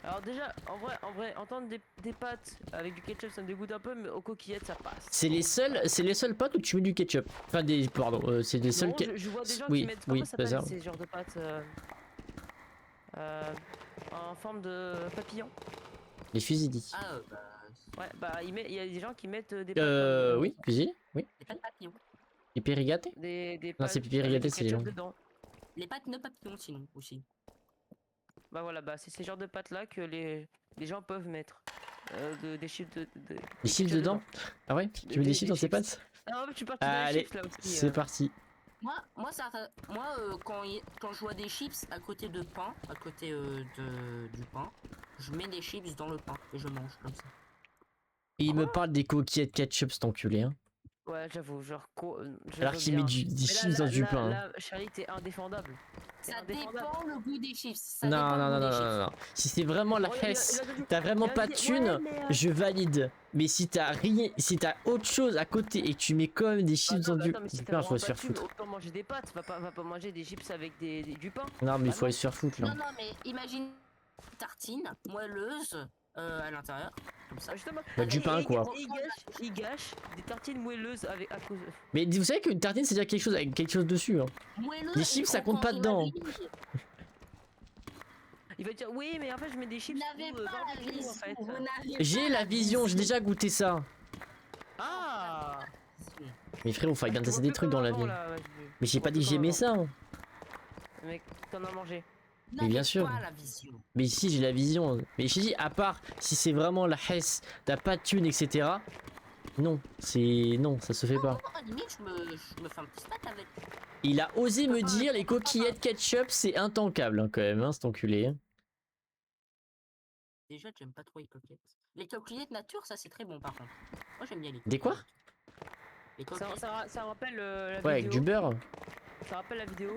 Alors déjà, en vrai, entendre des pâtes avec du ketchup, ça me dégoûte un peu, mais aux coquillettes, ça passe. C'est les seules pâtes où tu mets du ketchup. Enfin pardon, c'est les seules. Non, je vois des gens Oui, qui mettent... oui, Comment ça c'est ça. s'appelle ces genres de pâtes En forme de papillon. Les fusillis. Ah, Ouais, bah il y a des gens qui mettent des pâtes comme, Oui, fusillis, oui. les pâtes papillons. Et périgaté. des Non, pâtes c'est pipi avec rigaté, du c'est les ketchup longs. dedans. Les pâtes ne papillons sinon aussi. Bah voilà, bah c'est ces genres de pâtes là que les gens peuvent mettre des chips Des chips dedans. Ah ouais, tu mets des chips dans tes chips. pâtes. Ah ouais, tu parles de Allez, chips là aussi. c'est parti. Quand je vois des chips à côté de pain, à côté du pain, je mets des chips dans le pain et je mange comme ça. Et il me parle des coquillettes ketchup, cet enculé. Hein. Ouais, j'avoue, genre je Alors veux qu'il bien. met des Mais chips dans du pain. Hein. Là, Charlie, t'es indéfendable. T'es Ça indéfendable. dépend le goût des chips. Ça Non, dépend non, le non, goût non, des non, chips. non, non. Si c'est vraiment la Oh, hesse, il a dit- t'as vraiment il a pas de dit- thune, ouais, mais, je valide. Mais si t'as rien, si t'as autre chose à côté et que tu mets quand même des Bah chips non, dans bah du attends, mais si t'as pain, faut vraiment se pas faire de thune, foutre. autant manger des pâtes, va pas manger des chips avec du pain. Non, mais il Bah faut non. aller se faire foutre là. Non, non, mais imagine une tartine moelleuse à l'intérieur, comme ça. Ah, justement, Bah, du pain, quoi. Il gâche des tartines moelleuses avec à cause. Mais vous savez qu'une tartine, c'est déjà quelque chose avec quelque chose dessus. Hein. Moelleux Les et chips, ça compte croquant, pas dedans. imagine. Il va dire oui, mais en fait, je mets des Vous chips n'avez ou, pas la barbecue, vision. en fait. Vous n'avez J'ai pas la vision, j'ai déjà goûté ça. Ah. vision. Mais frérot, faut bien Je tester vois des plus trucs comme dans la avant, vie. là, ouais, Mais j'ai je pas vois dit que plus comme j'aimais avant. ça. Hein. Mec, t'en as mangé. Vous Mais bien n'avez sûr. pas la vision. Mais si, j'ai la vision. Mais je dis, à part si c'est vraiment la hesse, t'as pas de thune, etc. Non, c'est. Non, ça se fait pas. Moi, à la limite, je me fais un petit snack avec. Il a osé me Pas- dire les coquillettes ketchup, c'est intankable hein, quand même, hein, cet enculé. Hein. Déjà, j'aime pas trop les coquillettes. Les coquillettes nature, ça c'est très bon par contre. Moi j'aime bien les Des quoi? Les coquillettes Ça rappelle la Ouais, avec vidéo. du beurre. Ça rappelle la vidéo.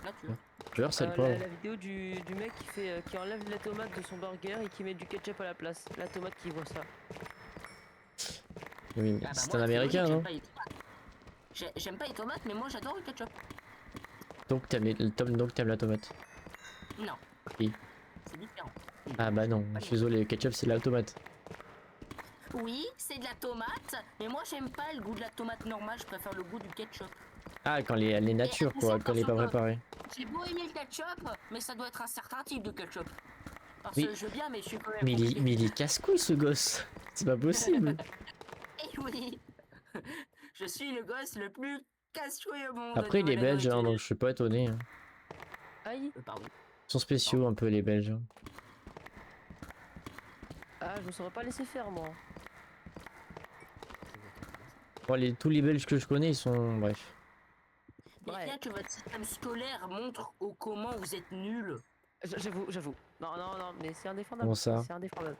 nature. Beurre, c'est le La poivre. vidéo du mec qui enlève la tomate de son burger et qui met du ketchup à la place. La tomate qui voit ça. Oui, mais Ah bah, c'est moi, un a priori, américain, j'aime non? pas les tomates. J'aime pas les tomates, mais moi j'adore le ketchup. Donc t'aimes la tomate. Non. Oui. C'est différent. Ah bah non, je suis désolé, le ketchup c'est la tomate. Oui, c'est de la tomate, mais moi j'aime pas le goût de la tomate normale, je préfère le goût du ketchup. Ah, quand elle est nature quoi, quand elle est pas préparée. J'ai beau aimer le ketchup, mais ça doit être un certain type de ketchup. Parce Oui. que je veux bien, mais je suis quand même. Mais il est casse-couille ce gosse. C'est pas possible. Eh oui. Je suis le gosse le plus casse-couille au monde. Après il est belge, hein, donc je suis pas étonné. Hein. Aïe. Pardon. Ils sont spéciaux un peu les belges. Hein. Ah, je me serais pas laissé faire moi. Bon, tous les belges que je connais ils sont. Bref. Mais Ouais. bien que votre système scolaire montre au comment vous êtes nul. J'avoue. Non, mais c'est indéfendable. Comment ça? C'est indéfendable.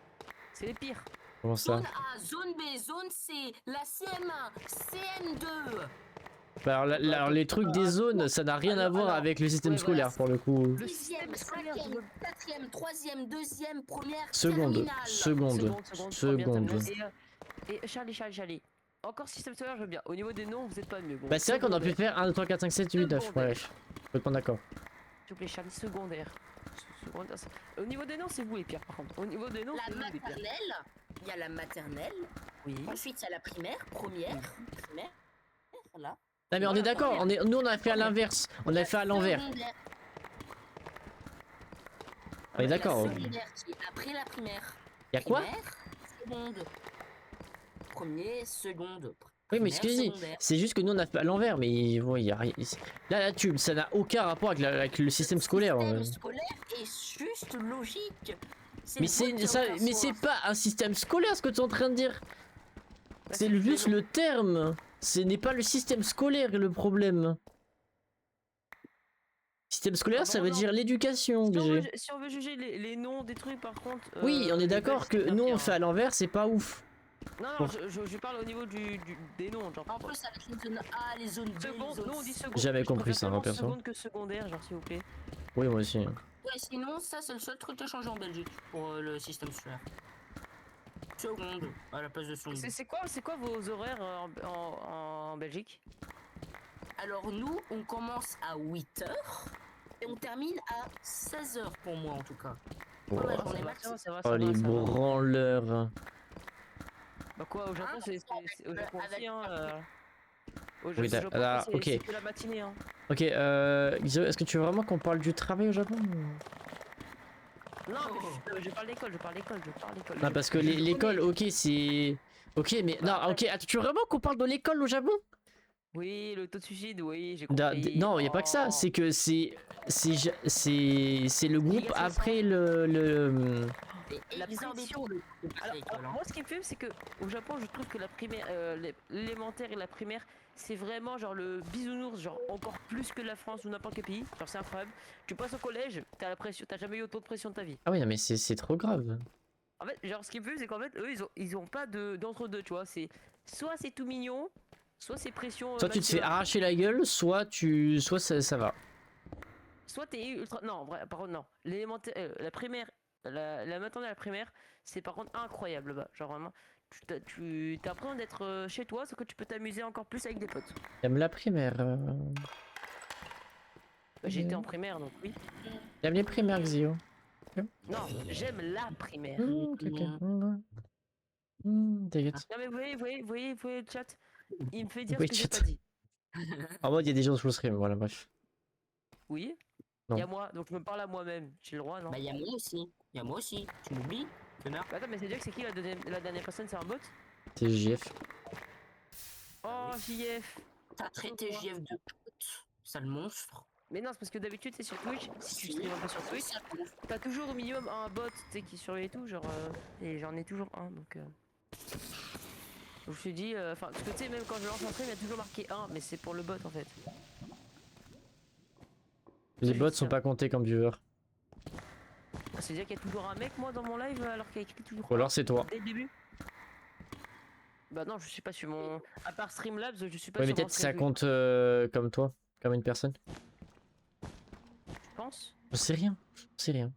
C'est les pires. Comment ça? Zone A, zone B, zone C, la CM1, CM2. Bah, alors, les trucs des zones, ça n'a rien à voir avec le système ouais, scolaire voilà, pour le coup. Le Sixième, système scolaire, je cinquième, veux- quatrième, troisième, deuxième, première, Seconde, terminale. seconde, première seconde. terminale. Et Charlie. Encore système scolaire, je veux bien. Au niveau des noms, vous êtes pas mieux. Bon, Bah c'est vrai qu'on aurait pu secondaire. faire 1, 2, 3, 4, 5, 7, 8, 9. Secondaire. Ouais, je suis complètement d'accord. S'il vous plaît, Charlie, secondaire. Au niveau des noms, c'est vous les pires par contre. Au niveau des noms, La c'est vous les pires. maternelle, il y a la maternelle, Oui. ensuite il y a la primaire, première, primaire, là. Non mais on est d'accord, nous on a fait à l'inverse. On a fait à l'envers. Secondaire, On est d'accord. la secondaire qui est après la primaire. Y'a quoi? Primaire, seconde. Premier, seconde. Oui mais primaire, ce que je dis, secondaire. c'est juste que nous on a fait à l'envers, mais bon, y a rien. Là tu, ça n'a aucun rapport avec le système scolaire. Le système scolaire est juste logique. Mais c'est ça, mais c'est pas un système scolaire ce que tu es en train de dire. Bah, C'est juste le terme. Ce n'est pas le système scolaire le problème. Système scolaire, Ah ça bon, veut non. dire l'éducation, BG. Si on veut juger les noms des trucs, par contre. Oui, on est les d'accord Belges, que c'est bien nous on pire, fait à l'envers, c'est pas ouf. Non, Bon. je parle au niveau des noms, genre. En plus, avec les zones A, les zones B, les Seconde, zones nous on dit C. seconde. J'avais Je compris préfère ça, tellement perso. seconde que secondaire, genre s'il vous plaît. Oui, moi aussi. Ouais, sinon, ça, c'est le seul truc qui a changé en Belgique pour le système scolaire. Seconde à la place de seconde. C'est quoi vos horaires en Belgique? Alors, nous, on commence à 8h et on termine à 16h pour moi en tout cas. Oh, Ouais, Ça j'en ai va, max. ça va, ça va, oh, ça va, les ça va. branleurs. Bah quoi, au Japon Ah, c'est au Japon avec- aussi, hein. Au Oui, Japon, alors, c'est ok. c'est que la matinée, hein. Ok, Iso, est-ce que tu veux vraiment qu'on parle du travail au Japon? Non, mais je parle d'école, je parle d'école, je parle d'école. Non, parce que l'école, ok, c'est. Ok, mais non, ok, attends, tu veux vraiment qu'on parle de l'école au Japon? Oui, le taux de suicide, oui, j'ai Da- compris. Non, il y a pas que ça, Oh. c'est que c'est le groupe Giga, c'est après le. C'est La exorbitant pression. de passer à l'école, hein. Moi, ce qui me fait, c'est que au Japon, je trouve que la primaire, l'élémentaire et la primaire, c'est vraiment genre le bisounours, genre encore plus que la France ou n'importe quel pays. Genre, c'est incroyable. Tu passes au collège, t'as la pression, t'as jamais eu autant de pression de ta vie. Ah oui, non, mais c'est trop grave. En fait, genre, ce qui me fait, c'est qu'en fait, eux, ils ont pas d'entre-deux, tu vois. C'est soit c'est tout mignon, soit c'est pression Soit tu te fais maximum. arracher la gueule, soit ça va. Soit t'es ultra. Non, en vrai, par contre, non. L'élémentaire, la primaire, la maternelle à la primaire, c'est par contre incroyable là-bas. Genre vraiment, tu t'apprends d'être chez toi, c'est que tu peux t'amuser encore plus avec des potes. T'aimes la primaire. Bah, j'ai été en primaire, donc oui. T'aimes les primaires, Xio. Non, j'aime la primaire. Ok, ok. T'inquiète. Non mais vous voyez le chat. Il me fait dire Oui, ce que j'ai chat. pas dit. En mode, il y a des gens sur le stream, voilà, bref. Oui. Non. Il y a moi, donc je me parle à moi-même. J'ai le droit, non? Bah, il y a moi aussi. Il y a moi aussi. Tu m'oublies, connard? Bah, attends, mais c'est dire que c'est qui la dernière personne? C'est un bot? C'est JF. Oh, JF. T'as traité JF de pute, sale monstre. Mais non, c'est parce que d'habitude, c'est sur Twitch. Si tu stream un peu sur Twitch, t'as toujours au minimum un bot, tu sais, qui surveille tout, genre, et j'en ai toujours un, donc je me suis dit, enfin, parce que tu sais, même quand je lance un stream, il y a toujours marqué 1, mais c'est pour le bot, en fait. Les C'est bots juste sont ça. pas comptés comme viewers. C'est-à-dire qu'il y a toujours un mec, moi, dans mon live, alors qu'il y a écrit toujours Ou 1 alors c'est toi. dès le début. Bah non, je suis pas sur mon... À part Streamlabs, je suis pas Ouais, mais sur mon peut-être ça stream, compte comme toi, comme une personne. je pense. Je sais rien. Je sais rien.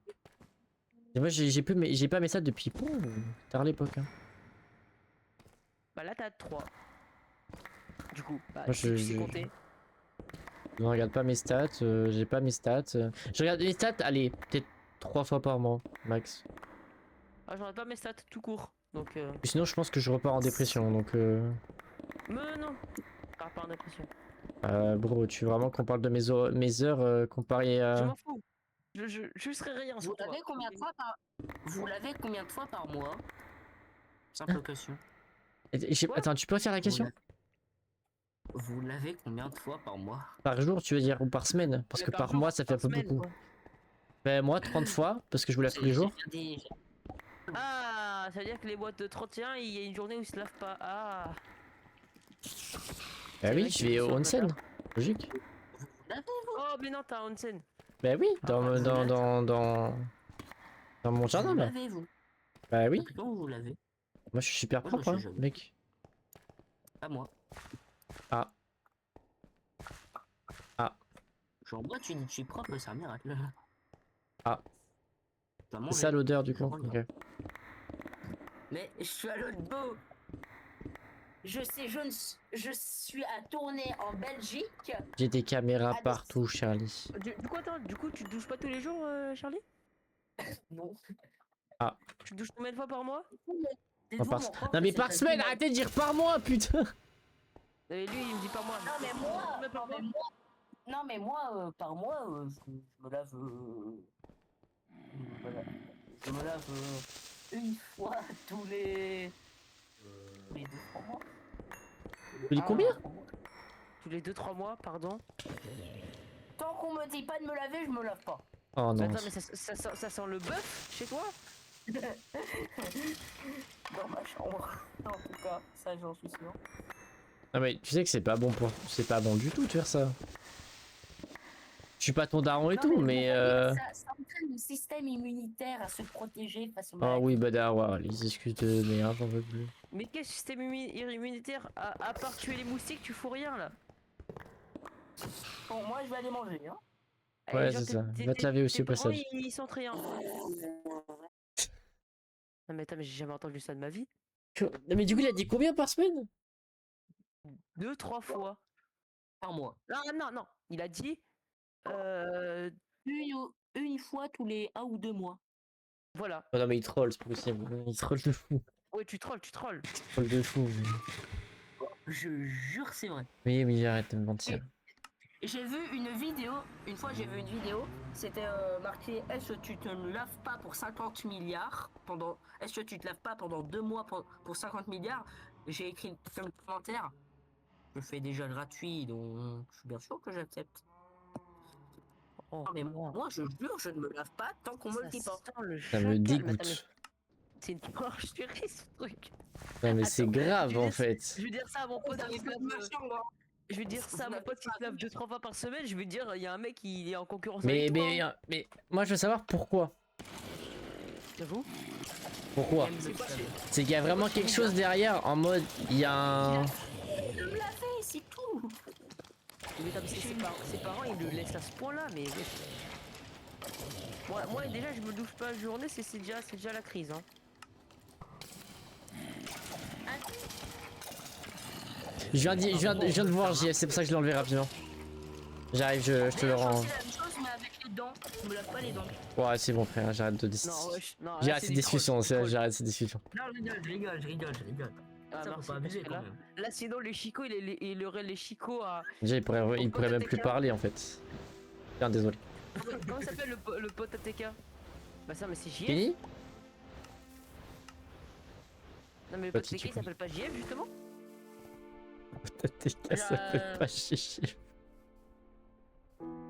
Et moi, j'ai pas mes stats depuis tard l'époque. Hein. Bah là, t'as 3. Du coup, bah, Moi, si tu sais compter. Je ne regarde pas mes stats, j'ai pas mes stats. Je regarde les stats, allez, peut-être 3 fois par mois, max. Ah, je regarde pas mes stats tout court, donc Sinon, je pense que je repars en dépression, donc... Mais non, pars pas en dépression. bro, tu veux vraiment qu'on parle de mes heures comparées Je à... m'en fous. Je serai rien Vous sans toi. l'avez combien de fois par... Vous l'avez combien de fois par mois? Simple question. Quoi? Attends, tu peux faire la question? Vous l'avez combien de fois par mois? Par jour, tu veux dire, ou par semaine? Parce Mais que par jour, mois, ça fait un par peu semaine, beaucoup. quoi. Ben, moi, 30 fois, parce que je vous lave tous les jours. Ah, ça veut dire que les boîtes de 31, il y a une journée où ils se lavent pas. Ah. Bah C'est oui, vrai je que vais ils au sont onsen. d'accord. Logique. Oh, mais non, t'as onsen. Bah oui, Ah, dans mon jardin, Vous là. l'avez, vous? Bah oui, Depuis quand vous l'avez? moi je suis super Moi, je propre, suis hein, jeune. mec. Pas moi. Ah. Ah. Genre, moi, tu dis que je suis propre, c'est un miracle. Ah. T'as C'est mangé. ça l'odeur du Je coup. regarde. Ok. Mais je suis à l'autre bout. Je suis à tourner en Belgique. J'ai des caméras Ah, partout, Charlie. Du coup, attends, du coup, tu te douches pas tous les jours, Charlie? Non. Tu te douches combien de fois par mois? Non, non mais par semaine, arrêtez de dire par mois, putain. Et lui, il me dit par mois. Non mais moi, Combien par non, mais mois? moi, non, mais moi, par mois, je me lave, je me lave une fois tous les 2-3 mois. Tu dis combien? Tous les 2-3 mois, pardon. Tant qu'on me dit pas de me laver, je me lave pas. Oh Mais non. attends, mais ça sent le bœuf chez toi? Dans ma chambre. En tout cas, ça j'en suis sûr. Non mais tu sais que c'est pas bon pour... C'est pas bon du tout de faire ça. Je suis pas ton daron et Non, tout, mais... Ça entraîne le système immunitaire à se protéger face aux Ah maladies. oui, bah d'accord, les excuses de merde, j'en veux plus. Mais quel système immunitaire à part tuer les moustiques, tu fous rien là? Bon, moi je vais aller manger, hein. Ouais, Eh, genre, c'est ça. tes- Va te tes- laver aussi tes au parents, passage. Ils sentent rien. Non mais attends, mais j'ai jamais entendu ça de ma vie. Non mais du coup, il a dit combien par semaine? 2-3 fois. Par mois. Non. Il a dit. Une fois tous les 1 ou 2 mois. Voilà. Oh non mais il troll, c'est pas possible. Il troll de fou. Ouais, tu trolls. Il troll de fou. Je jure, c'est vrai. Mais arrête de me mentir. J'ai vu une vidéo, une fois j'ai vu une vidéo, c'était marqué est-ce que tu te laves pas pour 50 milliards pendant est-ce que tu te laves pas pendant 2 mois pour 50 milliards? J'ai écrit comme commentaire. Je fais déjà gratuit donc je suis bien sûr que j'accepte. Oh, Non mais wow. moi je jure je ne me lave pas tant qu'on me le dit pas. sent le Ça me chacal. dégoûte. C'est une porcherie ce truc. Non mais c'est Attends, grave je en vais- fait. Je vais dire ça à mon Vous pote avez qui se pas lave. de ma chambre, hein. Je vais dire ça à Vous mon n'avez pote qui pas se lave de- 2-3 fois par semaine. Je vais dire, il y a un mec qui est en concurrence Mais, avec toi. mais, hein. mais moi je veux savoir pourquoi. J'avoue. Pourquoi? C'est quoi C'est qu'il y a vraiment quelque chose derrière en mode il y a un... De me laver, c'est tout. Mais attends, mais ses parents ils le laissent à ce point là, mais. Moi déjà je me douche pas la journée, c'est déjà la crise hein. Je viens de voir JF, c'est pour ça que je l'ai enlevé rapidement. J'arrive, je te le rends. C'est la même chose mais avec les dents. Je me lave pas les dents. Ouais c'est bon frère, j'arrête de Non, discuter. wesh, non. là, J'arrête c'est cette du troll, discussion, c'est du troll. j'arrête cette discussion. Non, je rigole. Ah, Ça, faut merci, pas abuser parce que quand même. là sinon les chicots il aurait les chicots à. Déjà il pourrait pote même plus ATK. parler en fait. Tiens désolé. Comment s'appelle le pote ATK? Bah ça mais c'est JF. Fini? Non mais le Pote pote ATK il Chico. s'appelle pas JF justement. TK ça fait pas chier.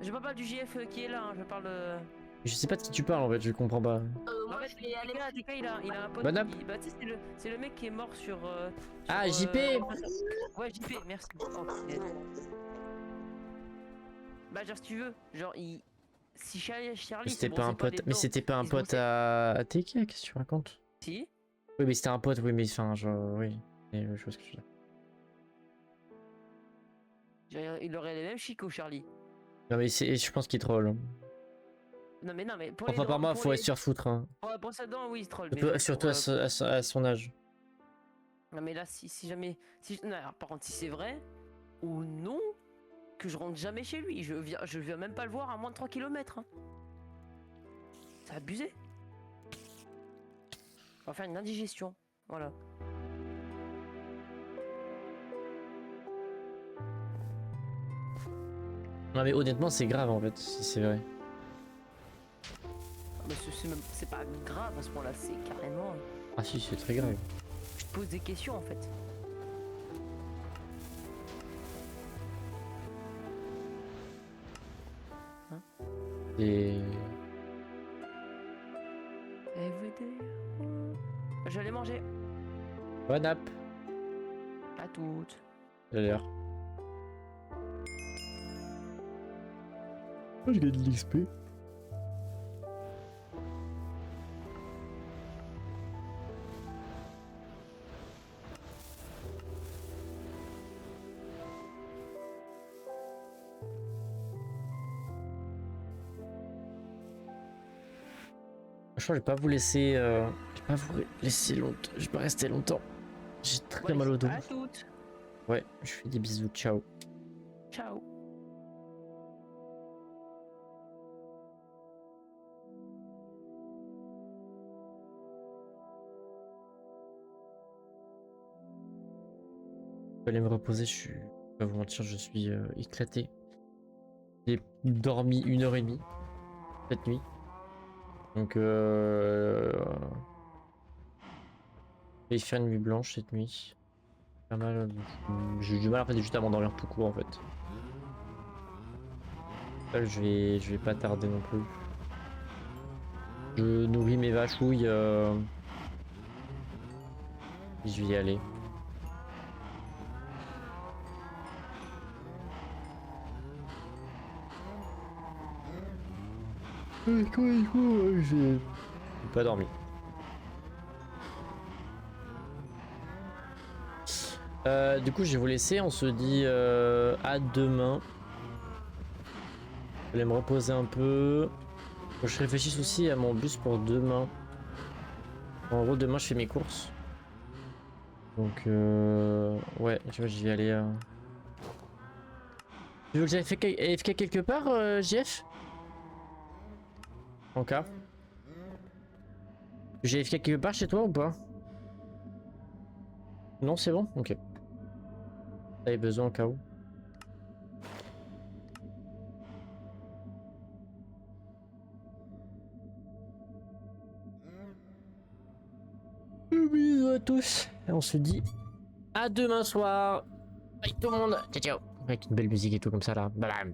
Je parle pas du JF qui est là, hein, je parle de. Je sais pas de qui tu parles en fait, je comprends pas. En Moi, fait, je vais aller. ATK il a un pote Bonne app. qui. Bah tu sais c'est le mec qui est mort sur. Ah, JP. Ouais JP, merci. Oh, punaise. Bah genre si tu veux, genre il. Si Charlie C'était se pas un brossait les pote, mais dents, c'était pas un il se pote brossait- à TK, qu'est-ce que tu racontes? Si. Oui mais c'était un pote, oui mais enfin genre oui. Et je vois ce que je veux dire. Genre, il aurait les mêmes chicots Charlie. Non mais je pense qu'il troll. Non mais pour les Enfin dents, par moi pour faut les- se faire foutre hein. pour sa dent oui il troll. Surtout à son âge. Non mais là si jamais non, alors, par contre si c'est vrai ou non que je rentre jamais chez lui, je viens même pas le voir à moins de 3 km hein. C'est abusé. On va faire une indigestion. Voilà. Non mais honnêtement c'est grave en fait, si c'est vrai. Mais c'est pas grave à ce point-là, c'est carrément. Ah si c'est très grave. Je te pose des questions en fait. Et... J'allais manger. Bonne app. À toutes. D'ailleurs. Oh, je gagne de l'XP. Je crois que je vais pas vous laisser. Je vais pas vous laisser longtemps. Je vais pas rester longtemps. J'ai très mal au dos. À toutes. Ouais, je fais des bisous. Ciao. Ciao. Je vais aller me reposer. Je vais pas vous mentir, je suis éclaté. J'ai dormi 1h30 cette nuit. Donc je vais faire une nuit blanche cette nuit. Pas mal. J'ai eu du mal en fait juste à m'endormir tout court en fait. Là, je vais pas tarder non plus. Je nourris mes vachouilles. Je vais y aller. J'ai pas dormi. Du coup, je vais vous laisser. On se dit à demain. Je vais me reposer un peu. Faut que je réfléchisse aussi à mon bus pour demain. En gros, demain, je fais mes courses. Donc, ouais, tu vois, j'y vais aller. Tu veux que j'aille AFK quelque part, JF? En cas. J'ai AFK quelque part chez toi ou pas? Non, c'est bon? Ok. T'avais besoin au cas où. Bisous à tous. Et on se dit à demain soir. Bye tout le monde. Ciao ciao. Avec une belle musique et tout comme ça là. Bye bye.